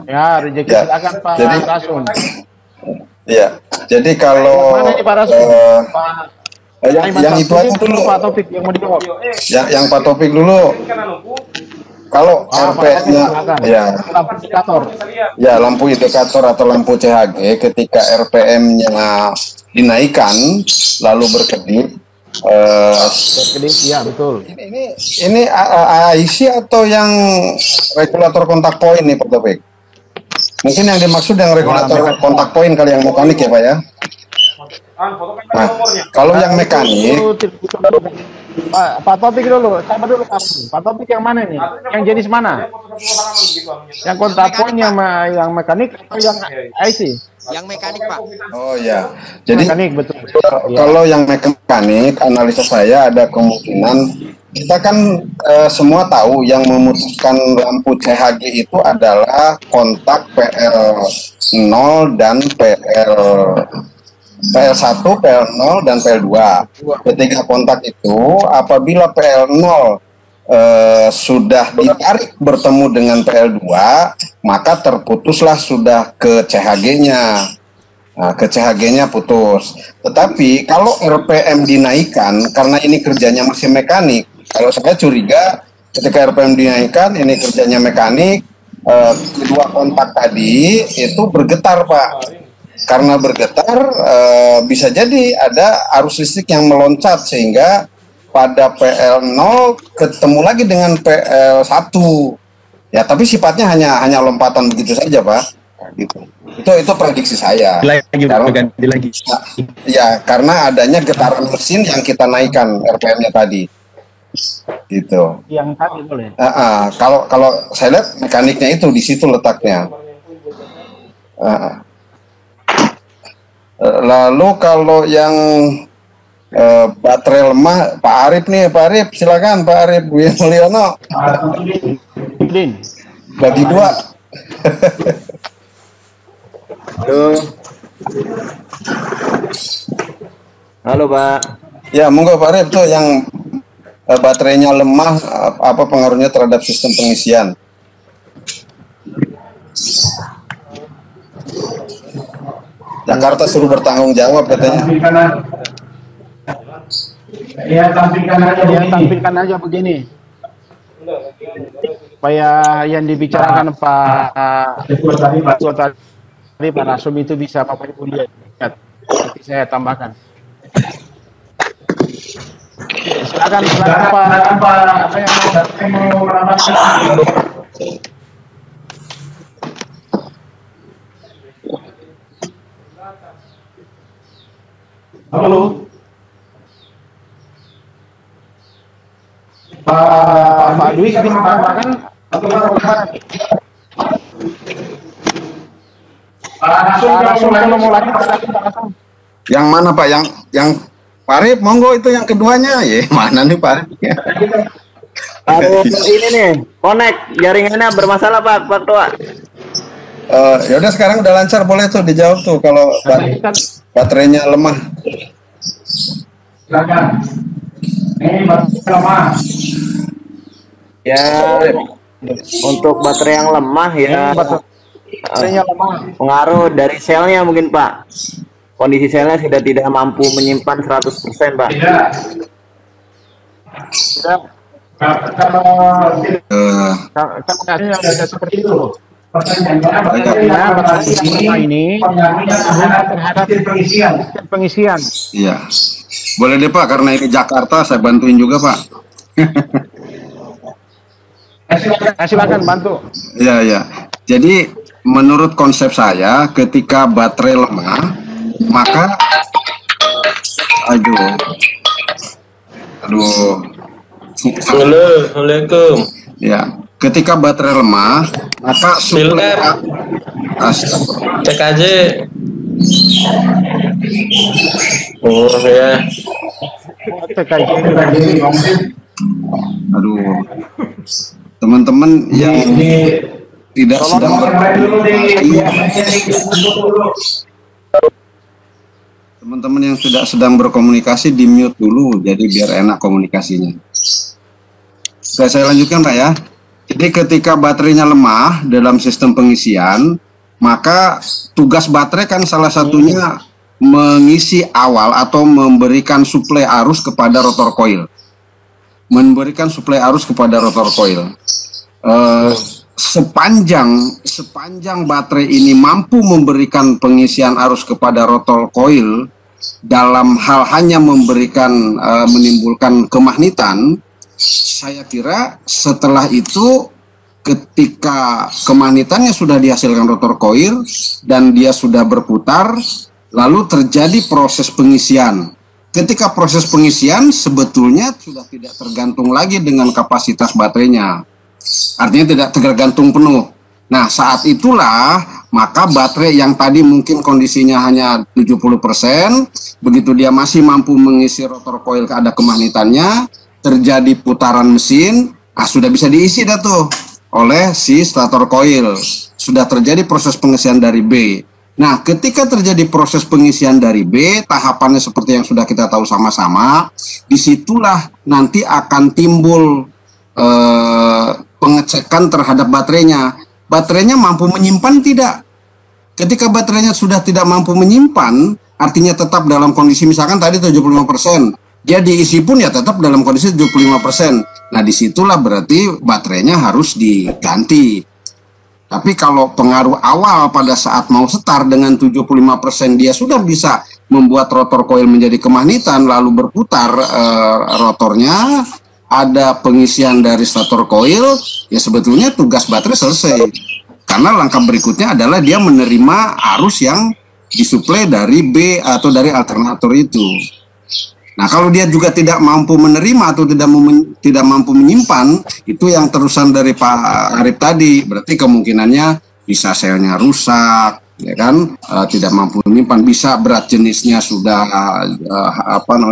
Ya rezeki silakan Pak Rasul. Iya. Jadi kalau mana nih Pak Rasul? yang itu aja dulu Pak Taufik yang mau dijawab. Yang Pak Taufik dulu. Kalau RPM-nya lampu indikator. Ya, lampu indikator atau lampu CHG ketika RPM-nya dinaikkan lalu berkedip. Berkedip, ya betul. Ini AIC atau yang regulator kontak poin nih Pak Taufik? Mungkin yang dimaksud yang regulator kontak poin kali yang mekanik ya Pak ya? Nah, kalau yang mekanik Pak Topik dulu, sabar dulu Pak Topik yang mana nih? Yang jenis mana? Yang kontrapon, yang mekanik atau yang IC? Yang mekanik Pak. Oh ya, jadi mekanik betul. Kalau yang mekanik, analisa saya ada kemungkinan kita kan semua tahu yang memutuskan lampu CHG itu adalah kontak PL0 dan PL1, PL0 dan PL2. Ketiga kontak itu apabila PL0 sudah ditarik bertemu dengan PL2, maka terputuslah sudah ke CHG-nya. Nah, ke CHG-nya putus. Tetapi kalau RPM dinaikkan, karena ini kerjanya masih mekanik, kalau saya curiga ketika RPM dinaikkan, ini kerjanya mekanik, kedua kontak tadi itu bergetar Pak. Karena bergetar, bisa jadi ada arus listrik yang meloncat sehingga pada PL0 ketemu lagi dengan PL1. Ya, tapi sifatnya hanya lompatan begitu saja Pak. Gitu. Itu prediksi saya. Ganti lagi. Ya, karena adanya getaran mesin yang kita naikkan RPM-nya tadi. Gitu. Yang tadi boleh. Kalau saya lihat mekaniknya itu di situ letaknya. Lalu kalau yang baterai lemah, Pak Arif nih, Pak Arif silakan Pak Arif Mulyono. Bagi dua. Halo Pak. Ya monggo Pak Arif tuh yang baterainya lemah, apa pengaruhnya terhadap sistem pengisian? Jakarta suruh bertanggung jawab katanya. Ya tampilkan aja begini. Supaya yang dibicarakan Pak tadi Pak Rasum itu bisa Bapak Ibu lihat. Nanti saya tambahkan. Silakan Pak. Apa yang mau menambahkan? Halo. Pak Dwi bisa menambahkan atau yang mana Pak? Yang Pak Arif, monggo itu yang keduanya ya. Mana nih Pak Arif? Ini nih, connect jaringannya bermasalah Pak Tua. Ya udah sekarang udah lancar, boleh tuh dijawab tuh kalau baterainya lemah. Silakan. Ini baterai lemah. Ya, untuk baterai yang lemah ya. Baterainya lemah. Pengaruh dari selnya mungkin Pak. Kondisi selnya sudah tidak mampu menyimpan 100% Pak. Tidak. Kalau tidak seperti itu. Ini terhadap pengisian. Iya. Boleh deh Pak, karena ini Jakarta, saya bantuin juga Pak. Silakan bantu. Iya, ya. Jadi menurut konsep saya, ketika baterai lemah, maka aduh. Assalamualaikum. Ya, ketika baterai lemah, maka suplai cek aja. Oh ya. Aduh. Teman-teman yang tidak sedang teman-teman yang tidak sedang berkomunikasi di mute dulu, jadi biar enak komunikasinya. Saya lanjutkan Pak ya. Jadi ketika baterainya lemah dalam sistem pengisian, maka tugas baterai kan salah satunya mengisi awal atau memberikan suplai arus kepada rotor coil. Memberikan suplai arus kepada rotor coil. Sepanjang baterai ini mampu memberikan pengisian arus kepada rotor coil dalam hal hanya memberikan menimbulkan kemagnetan, saya kira setelah itu ketika kemagnetannya sudah dihasilkan rotor coil dan dia sudah berputar, lalu terjadi proses pengisian. ketika proses pengisian sebetulnya sudah tidak tergantung lagi dengan kapasitas baterainya. Artinya tidak tergantung penuh. Nah, saat itulah maka baterai yang tadi mungkin kondisinya hanya 70%, begitu dia masih mampu mengisi rotor coil ada kemagnetannya, terjadi putaran mesin, sudah bisa diisi dah tuh oleh si stator coil. Sudah terjadi proses pengisian dari B. Nah, ketika terjadi proses pengisian dari B, tahapannya seperti yang sudah kita tahu sama-sama, disitulah nanti akan timbul pengecekan terhadap baterainya. Baterainya mampu menyimpan tidak? Ketika baterainya sudah tidak mampu menyimpan, artinya tetap dalam kondisi misalkan tadi 75%, dia diisi pun ya tetap dalam kondisi 75%. Nah, disitulah berarti baterainya harus diganti. Tapi kalau pengaruh awal pada saat mau start dengan 75% dia sudah bisa membuat rotor coil menjadi kemagnetan lalu berputar rotornya, ada pengisian dari stator coil, ya sebetulnya tugas baterai selesai. Karena langkah berikutnya adalah dia menerima arus yang disuplai dari B atau dari alternator itu. Nah, kalau dia juga tidak mampu menerima atau tidak mampu menyimpan, itu yang terusan dari Pak Arif tadi, berarti kemungkinannya bisa selnya rusak, ya kan, tidak mampu menyimpan, bisa berat jenisnya sudah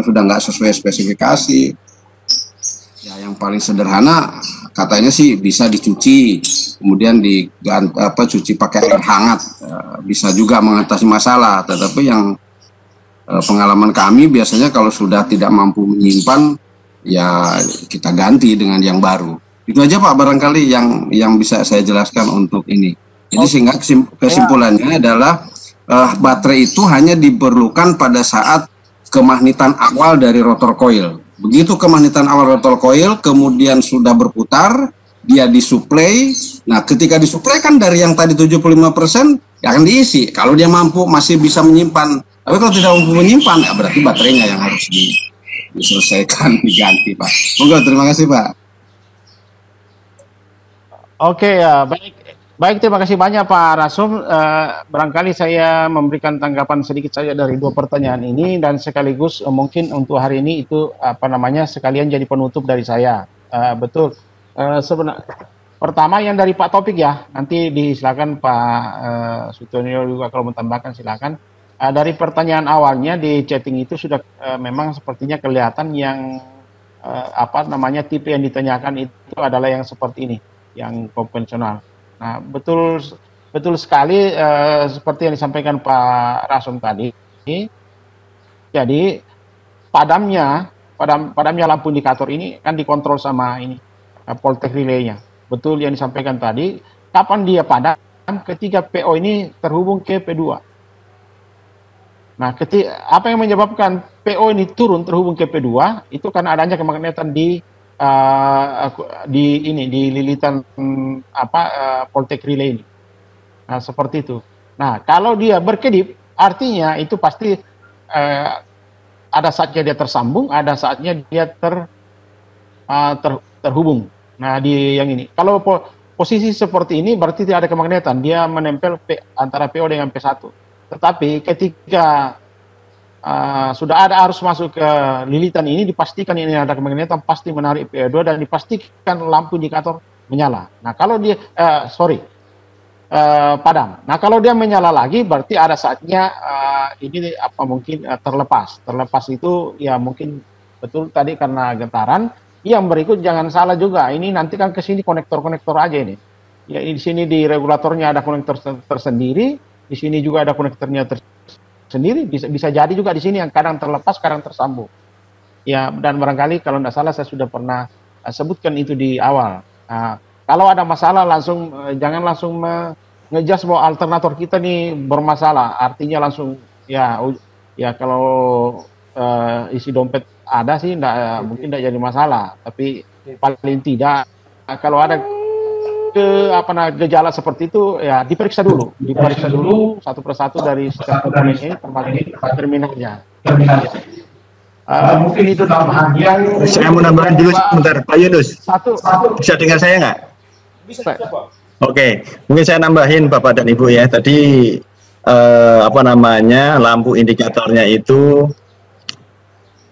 sudah nggak sesuai spesifikasi. Ya, yang paling sederhana katanya sih bisa dicuci, kemudian cuci pakai air hangat, bisa juga mengatasi masalah. Tetapi yang pengalaman kami biasanya kalau sudah tidak mampu menyimpan, ya kita ganti dengan yang baru. Itu aja Pak barangkali yang bisa saya jelaskan untuk ini. Jadi sehingga kesimpulannya adalah baterai itu hanya diperlukan pada saat kemagnetan awal dari rotor coil. Begitu kemagnetan awal rotor coil kemudian sudah berputar, dia disuplai. Nah, ketika disuplai kan dari yang tadi 75% ya akan diisi. Kalau dia mampu masih bisa menyimpan. Tapi kalau tidak mampu menyimpan, ya berarti baterainya yang harus diselesaikan, diganti, Pak. Monggo, terima kasih, Pak. Oke, ya, baik, terima kasih banyak Pak Rasum. Barangkali saya memberikan tanggapan sedikit saja dari dua pertanyaan ini dan sekaligus mungkin untuk hari ini itu sekalian jadi penutup dari saya. Betul. Sebenarnya pertama yang dari Pak Topik ya, nanti disilakan Pak Sutonio juga kalau mau tambahkan silakan. Dari pertanyaan awalnya di chatting itu sudah memang sepertinya kelihatan yang tipe yang ditanyakan itu adalah yang seperti ini, yang konvensional. Nah, betul sekali seperti yang disampaikan Pak Rasum tadi. Jadi padamnya lampu indikator ini kan dikontrol sama ini voltage relay-nya. Betul yang disampaikan tadi. Kapan dia padam? Ketika PO ini terhubung ke P2. Nah, apa yang menyebabkan PO ini turun terhubung ke P2 itu karena adanya kemagnetan di lilitan voltage relay ini. Nah, seperti itu. Nah, kalau dia berkedip, artinya itu pasti ada saatnya dia tersambung, ada saatnya dia terhubung. Nah, di yang ini. Kalau posisi seperti ini berarti tidak ada kemagnetan, dia menempel antara PO dengan P1. Tetapi ketika sudah ada arus masuk ke lilitan ini, dipastikan ini ada kemagnetan, pasti menarik PO2 dan dipastikan lampu indikator menyala. Nah, kalau dia padam. Nah, kalau dia menyala lagi, berarti ada saatnya ini mungkin terlepas. Terlepas itu ya mungkin betul tadi karena getaran. Yang berikut jangan salah juga. Ini nanti kan ke sini konektor-konektor aja ini. Ya, di sini di regulatornya ada konektor tersendiri. Di sini juga ada konektornya tersendiri, bisa jadi juga di sini yang kadang terlepas, kadang tersambung. Ya, dan barangkali kalau tidak salah saya sudah pernah sebutkan itu di awal. Nah, kalau ada masalah jangan langsung ngejas bahwa alternator kita nih bermasalah. Artinya langsung ya kalau isi dompet ada sih mungkin tidak jadi masalah. Tapi paling tidak kalau ada gejala seperti itu ya diperiksa dulu satu persatu dari setiap komponen ini termasuk terminalnya. Mungkin itu tambahan yang saya mau nambahkan dulu sebentar Pak Yunus. Satu. Bisa dengar saya nggak? Bisa. Oke, mungkin saya nambahin Bapak dan Ibu ya. Tadi lampu indikatornya itu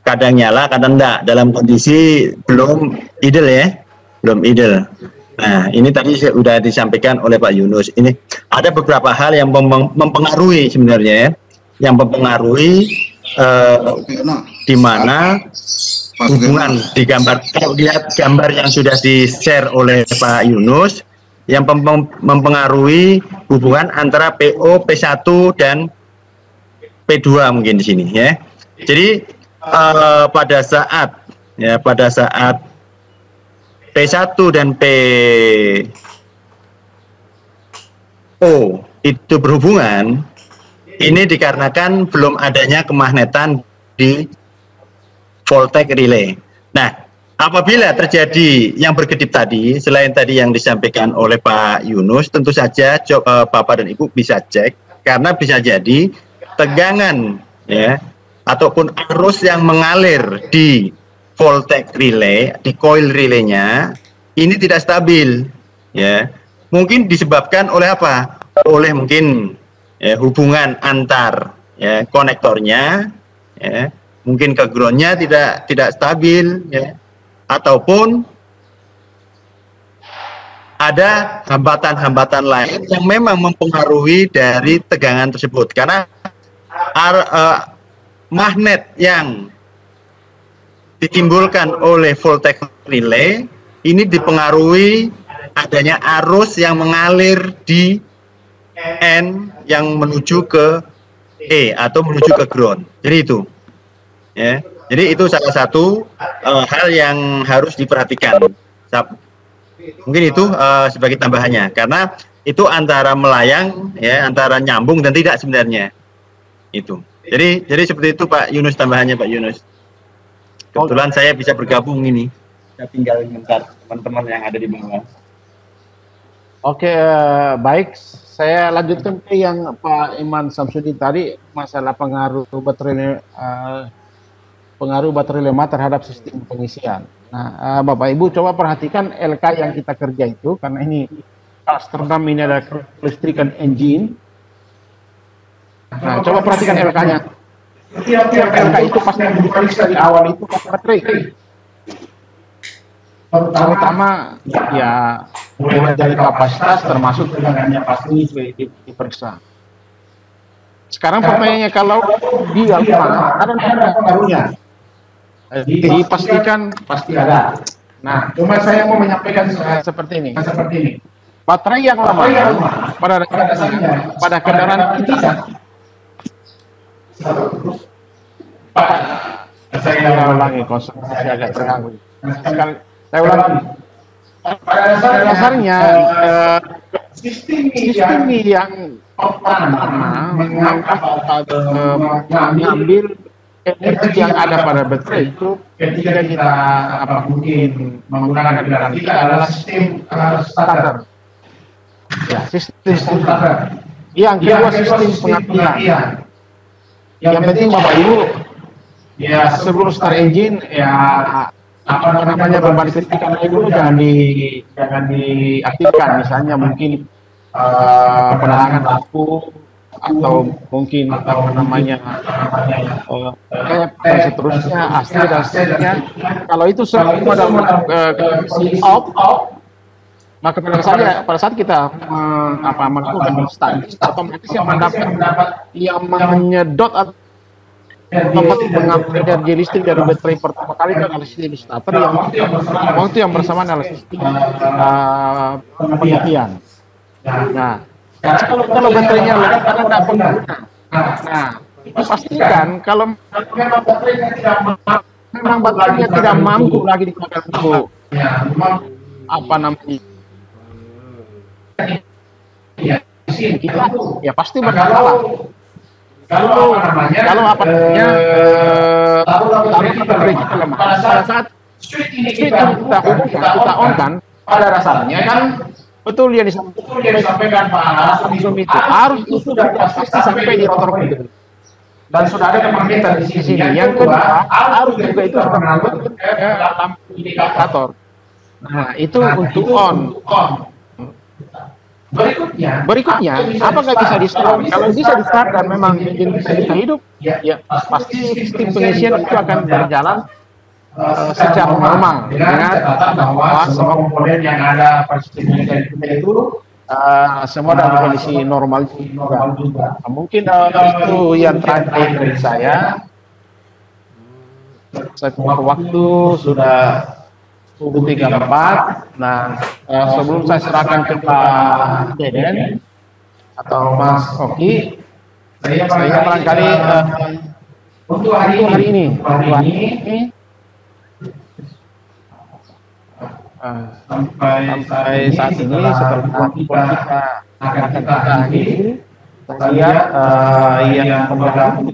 kadang nyala, kadang enggak, dalam kondisi belum idle ya, belum idle. Nah, ini tadi sudah disampaikan oleh Pak Yunus. Ini ada beberapa hal yang mempengaruhi sebenarnya ya, yang mempengaruhi di mana hubungan di gambar. Kalau lihat gambar yang sudah di-share oleh Pak Yunus, yang mempengaruhi hubungan antara PO, P1 dan P2 mungkin di sini ya. Jadi pada saat P1 dan PO itu berhubungan, ini dikarenakan belum adanya kemagnetan di voltage relay. Nah, apabila terjadi yang berkedip tadi, selain tadi yang disampaikan oleh Pak Yunus, tentu saja Bapak dan Ibu bisa cek, karena bisa jadi tegangan ya ataupun arus yang mengalir di voltage relay, di coil relaynya ini tidak stabil ya. Mungkin disebabkan oleh apa? Oleh mungkin ya, hubungan antar ya konektornya ya, mungkin ke groundnya tidak stabil ya, ataupun ada hambatan-hambatan lain yang memang mempengaruhi dari tegangan tersebut, karena magnet yang ditimbulkan oleh voltage relay ini dipengaruhi adanya arus yang mengalir di N yang menuju ke E atau menuju ke ground. Jadi itu ya, jadi itu salah satu hal yang harus diperhatikan. Mungkin itu sebagai tambahannya, karena itu antara melayang ya, antara nyambung dan tidak sebenarnya itu. Jadi seperti itu Pak Yunus, tambahannya Pak Yunus. Kebetulan saya bisa bergabung ini. Saya tinggal bentar teman-teman yang ada di bawah. Oke, baik. Saya lanjutkan ke yang Pak Iman Samsudin tadi, masalah pengaruh baterai lemah terhadap sistem pengisian. Nah, Bapak Ibu coba perhatikan LK yang kita kerja itu, karena ini kelas ternam ini ada kelistrikan engine. Nah, coba perhatikan LK-nya. LK itu pasti diperiksa dari awal itu baterai. Terutama ya mulai dari kapasitas termasuk tegangannya pasti diperiksa. Sekarang pertanyaannya, kalau dia lemah, ada pengaruhnya. Dipastikan pasti ada. Nah, cuma saya mau menyampaikan seperti ini. Baterai yang lemah pada dasarnya pada kendaraan kita. Saya ulangi, konsentrasi agak terganggu. Saya ulangi. Pada dasarnya sistem yang mengambil energi yang ada pada baterai itu ketika kita mungkin menggunakan kendaraan kita adalah sistem starter. Ya, sistem starter. Yang kedua sistem pengaturan. Yang penting Bapak Ibu ya sebelum start engine ya beban kelistrikan dulu jangan diaktifkan, misalnya mungkin penerangan lampu atau mungkin kayak seterusnya asli dan seterusnya. Kalau itu semua dalam kondisi off, maka pada saat kita melakukan start, otomatis yang menyedot atau mengambil energi listrik dari baterai pertama kali itu adalah sistem starter yang bersamaan adalah sistem pengisian. Nah, kalau baterainya lemah karena tidak pengguna, nah itu pastikan kalau memang baterainya tidak mampu lagi digunakan untuk kita, ya pasti bermasalah. Kalau baterai kita lemah, pada saat switch ini kita on kan, pada dasarnya kan betul yang disampaikan Pak Langsung itu harus itu pasti sampai di rotor itu. Dan sudah ada kemagnetan di sini. Yang kedua harus juga itu sudah masuk ke lampu indikator. Nah itu untuk on. Berikutnya, apa nggak bisa di start? Kalau bisa di start dan memang engine bisa hidup, ya pasti sistem pengisian itu akan berjalan secara normal dengan bahwa semua komponen yang ada pada sistem pengisian itu semua dalam kondisi normal juga. Mungkin itu yang terakhir dari saya. Waktu sudah 10.34. Nah, sebelum saya serahkan ke Pak Deden atau Mas Oki, saya barangkali untuk hari ini sampai saat ini setelah kita akan kita akhiri, saya lihat yang pemegang 31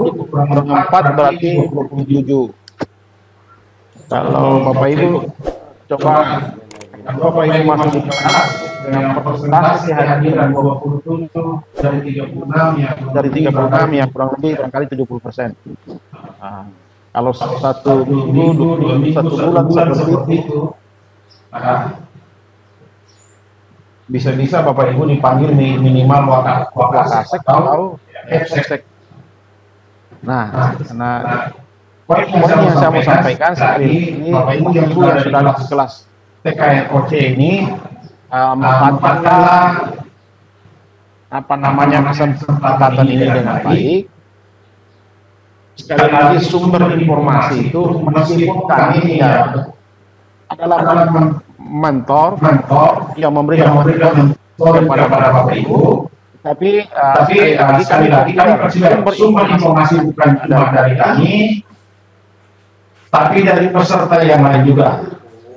dikurang 4 berarti 27. Kalau Bapak Ibu coba Bapak Ibu masuk di kelas dengan persentase kehadiran 27 dari 36 ya kurang lebih barangkali 70%. Kalau satu minggu, satu bulan seperti itu, bisa-bisa Bapak Ibu dipanggil minimal wakasek atau FSek. Nah, karena poin yang saya mau sampaikan sekali ini, Bapak Ibu yang sudah di kelas TKNOC ini memanfaatkanlah kesempatan ini dengan baik. Sekali lagi sumber informasi itu meskipun kami ya adalah mentor yang memberikan kepada Bapak Ibu, tapi sekali lagi kami sumber informasi bukan cuma dari kami, tapi dari peserta yang lain juga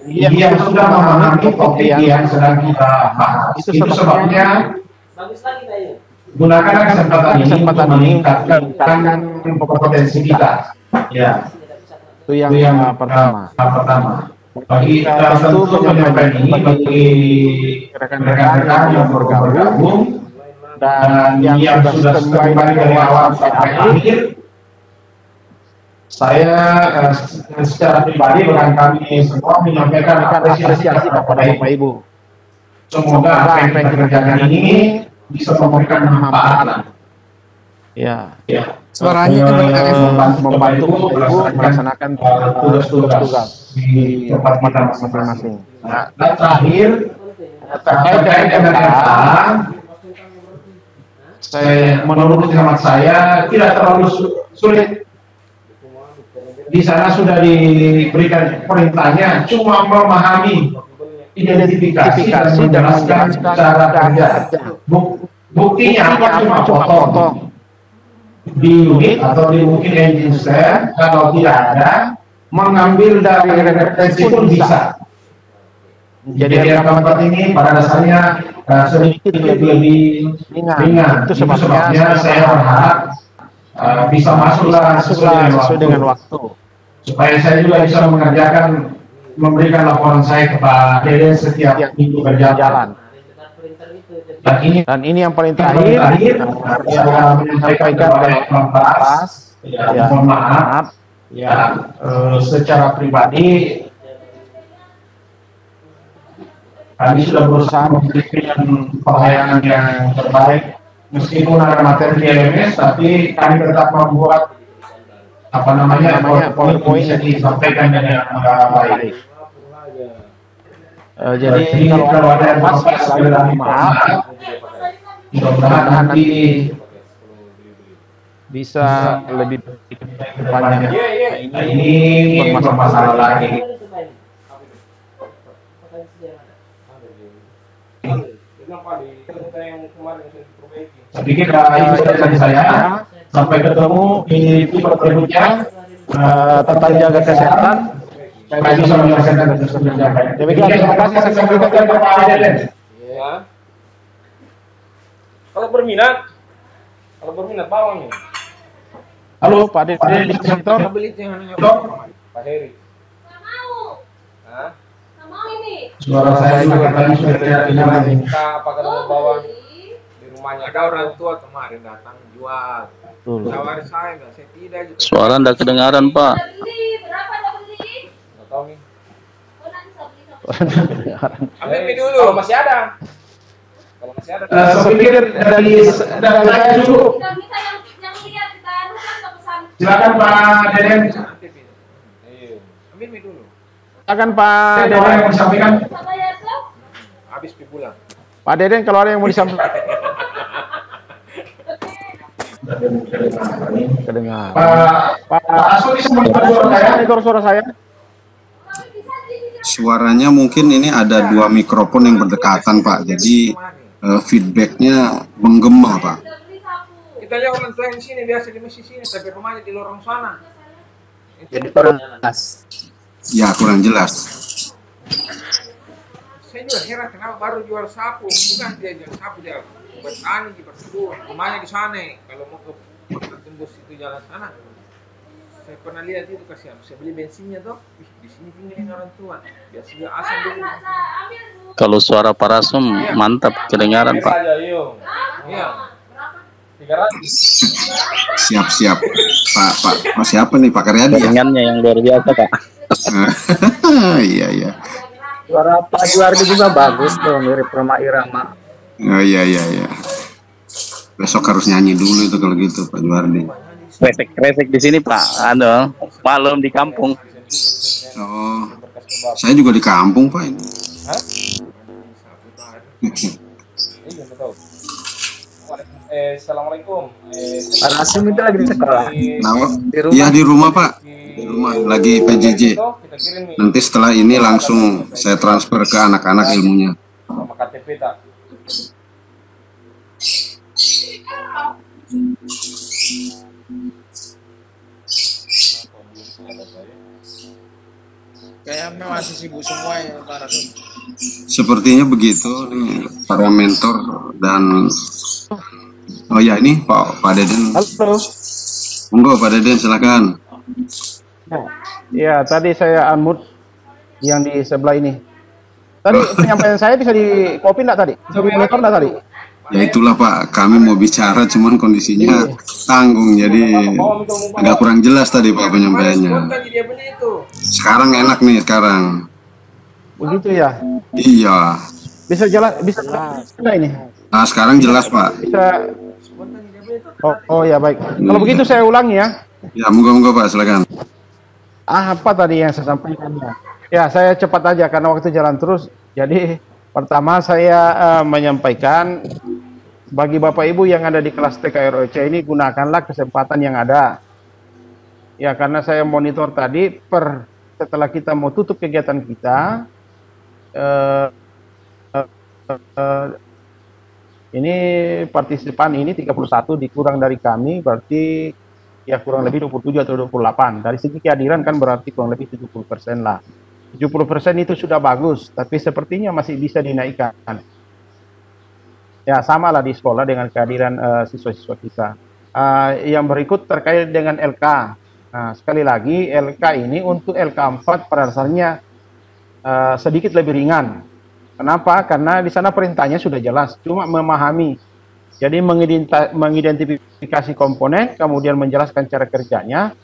yang sudah memahami topik yang sedang kita bahas. Itu sebabnya gunakan kesempatan ini untuk meningkatkan kompetensi kita. Ya, itu yang pertama. Bagi tentu penyampaian ini bagi rekan-rekan yang bergabung dan yang sudah kembali dari awal sampai akhir, saya secara pribadi dengan kami semua menyampaikan apresiasi kepada Bapak Ibu. Semoga apa yang kita kerjakan ini bisa memberikan manfaat. Ya. Suaranya membantu Ibu melaksanakan tugas-tugas di tempat kita masing-masing. Nah, dan terakhir terkait dengan MK, menurut hemat saya tidak terlalu sulit. Di sana sudah diberikan perintahnya, cuma memahami identifikasi dan menjelaskan cara kerja. Buktinya apa? Cuma foto di unit atau di mungkin engine set, kalau tidak ada mengambil dari referensi pun bisa. Jadi yang keempat ini pada dasarnya sedikit lebih ringan. Itu sebabnya saya berharap bisa masuklah sesuai dengan waktu, supaya saya juga bisa mengerjakan, memberikan laporan saya kepada Deden setiap minggu berjalan. Dan ini yang paling terakhir, saya menyampaikan kelas, mohon maaf, secara pribadi kami sudah berusaha memberikan pelayanan yang terbaik, meskipun ada materi di LMS, tapi kami tetap membuat poin-poin yang disampaikan dengan baik. Jadi kalau ada yang maaf, mudah-mudahan nanti bisa lebih banyak. Ini bermasalah lagi. Sedikit dari saya, sampai ketemu di video berikutnya tentang jaga kesehatan. Saya bisa menjelaskan dengan baik. Demikian, terima kasih. Saya sampaikan kepada Pak Deden. Kalau berminat bawang nih. Halo Pak Deden, di kantor. Pak Heri. Suara saya juga tadi sudah tidak dengar. Kita apakah mau bawang di rumahnya? Ada orang tua kemarin datang jual. Tawar saya enggak, saya tidak. Suara enggak kedengaran, Pak. Ambil dulu. Kalau masih ada. Kalau masih ada, Saya pikir dari saya cukup. Silakan Pak Deden. ambil mie dulu. Silakan Pak Deden yang mau disampaikan. Habis pi pulang. Pak Deden kalau ada yang mau disampaikan. Kedengar. Pak Asu bisa mendengar suara saya? Suaranya mungkin ini ada dua mikrofon yang berdekatan Pak, jadi feedbacknya menggema Pak. Kita lihat orang tua yang sini biasa di masjid sini, tapi rumahnya di lorong sana. Jadi kurang jelas. Ya kurang jelas. Saya juga heran kenapa baru jual sapu, bukan dia jual sapu, dia bertani di Persedu, rumahnya di sana. Kalau mau ke tembus itu jalan sana, saya pernah lihat itu kasihan. Saya beli bensinnya tuh, di sini tinggalin orang tua, biasa dia asam dulu. Kalau suara Parasum mantap kedengaran Pak. Iya. Siap-siap Pak siapa nih Pak Karyadi ya? Jaringannya yang luar biasa Pak. Iya. Suara Pak Juardi juga bagus tuh, mirip Roma Irama. Oh iya. Besok harus nyanyi dulu itu kalau gitu Pak Juardi. Kresek di sini Pak. Malam di kampung. Oh, saya juga di kampung Pak ini. Assalamualaikum. Pak Rasim itu lagi di sekolah. Iya di rumah Pak. Di rumah lagi PJJ. Nanti setelah ini langsung saya transfer ke anak-anak ilmunya. Sama KTP tak? Kayaknya masih sibuk semua ya Pak Rasul. Sepertinya begitu nih para mentor dan oh ya ini Pak Deden. Halo. Monggo Pak Deden silakan. Ya tadi saya unmute yang di sebelah ini. Tadi penyampaian saya bisa di copy enggak tadi? Bisa di monitor enggak tadi? Ya itulah Pak, kami mau bicara cuman kondisinya tanggung jadi agak kurang jelas tadi Pak penyampaiannya. Sekarang enak nih sekarang. Begitu ya? Iya. Bisa jelas enggak ini? Nah sekarang jelas Pak. Bisa. Oh ya baik. Kalau begitu saya ulangi ya. Ya moga-moga Pak silakan. Apa tadi yang saya sampaikan? Ya saya cepat aja karena waktu jalan terus. Jadi pertama saya menyampaikan bagi Bapak Ibu yang ada di kelas TKROC ini gunakanlah kesempatan yang ada. Ya karena saya monitor tadi setelah kita mau tutup kegiatan kita ini partisipan ini 31 dikurang dari kami berarti ya kurang lebih 27 atau 28. Dari segi kehadiran kan berarti kurang lebih 70% lah. 70% itu sudah bagus, tapi sepertinya masih bisa dinaikkan. Ya, sama lah di sekolah dengan kehadiran siswa-siswa kita. Yang berikut terkait dengan LK. Nah, sekali lagi, LK ini untuk LK4 pada dasarnya sedikit lebih ringan. Kenapa? Karena di sana perintahnya sudah jelas, cuma memahami. Jadi mengidentifikasi komponen, kemudian menjelaskan cara kerjanya.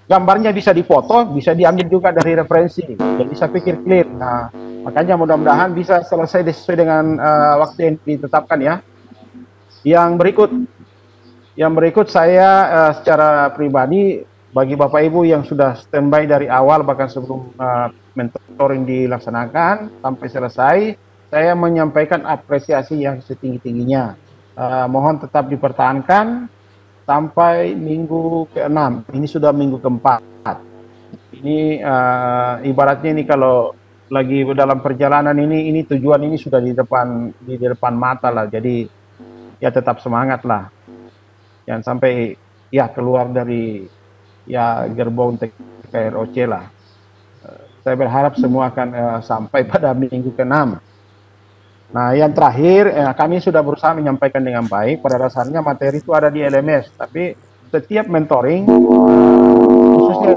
Gambarnya bisa difoto, bisa diambil juga dari referensi. Jadi saya pikir clear. Nah, makanya mudah-mudahan bisa selesai sesuai dengan waktu yang ditetapkan ya. Yang berikut saya secara pribadi bagi Bapak Ibu yang sudah standby dari awal bahkan sebelum mentoring dilaksanakan sampai selesai, saya menyampaikan apresiasi yang setinggi-tingginya. Mohon tetap dipertahankan sampai minggu ke-6. Ini sudah minggu ke-4. Ini ibaratnya ini kalau lagi dalam perjalanan ini tujuan ini sudah di depan mata lah. Jadi ya tetap semangat lah. Jangan sampai ya keluar dari ya gerbong TKROC lah. Saya berharap semua akan sampai pada minggu ke-6. Nah, yang terakhir, kami sudah berusaha menyampaikan dengan baik. Pada dasarnya materi itu ada di LMS, tapi setiap mentoring, khususnya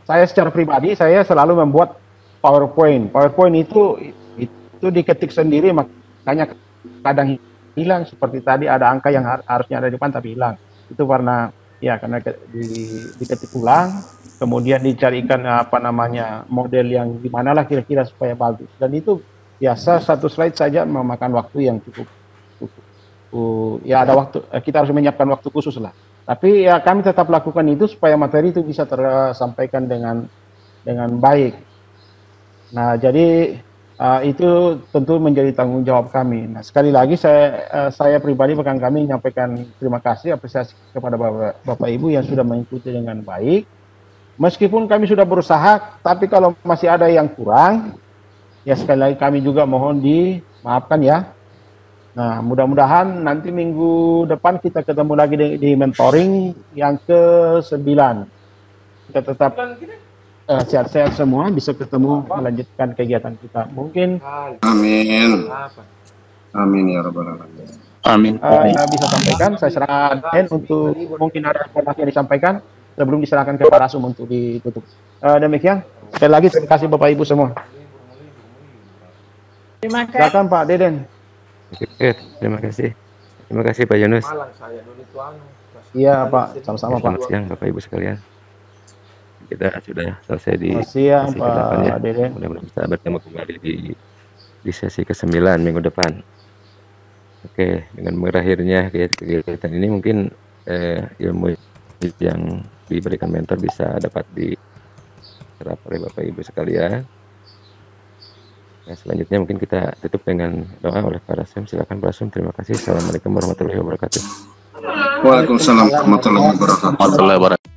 saya secara pribadi, saya selalu membuat PowerPoint. PowerPoint itu diketik sendiri, makanya kadang hilang. Seperti tadi ada angka yang harusnya ada di depan tapi hilang. Itu karena diketik ulang, kemudian dicarikan model yang gimana lah kira-kira supaya bagus. Dan itu biasa satu slide saja memakan waktu yang cukup ya ada waktu, kita harus menyiapkan waktu khusus lah. Tapi ya kami tetap lakukan itu supaya materi itu bisa tersampaikan dengan baik. Nah, jadi itu tentu menjadi tanggung jawab kami. Nah, sekali lagi saya pribadi bahkan kami menyampaikan terima kasih, apresiasi kepada Bapak Ibu yang sudah mengikuti dengan baik. Meskipun kami sudah berusaha, tapi kalau masih ada yang kurang, ya sekali lagi kami juga mohon dimaafkan ya. Nah, mudah-mudahan nanti minggu depan kita ketemu lagi di mentoring yang ke-9. Kita tetap sehat-sehat semua, bisa ketemu melanjutkan kegiatan kita. Mungkin Amin. Amin ya rabbal alamin. Amin. Yang bisa sampaikan, saya serahkan untuk mungkin ada informasi yang disampaikan sebelum diserahkan ke Pak Rasum untuk ditutup. Demikian, sekali lagi terima kasih Bapak Ibu semua. Terima kasih. Silakan Pak Deden. Oke, terima kasih. Terima kasih Pak Yunus. Iya Pak, sama-sama Pak. Selamat siang Bapak Ibu sekalian. Kita sudah selesai di siang sesi Pak ke-8 ya. Deden. Mudah-mudahan bisa bertemu kembali di sesi ke-9 minggu depan. Oke, dengan berakhirnya kegiatan ini mungkin ilmu yang diberikan mentor bisa dapat diserap oleh Bapak Ibu sekalian. Nah, selanjutnya mungkin kita tutup dengan doa oleh Pak Rasum. Silakan Pak Rasum. Terima kasih. Assalamualaikum warahmatullahi wabarakatuh. Waalaikumsalam warahmatullahi wabarakatuh.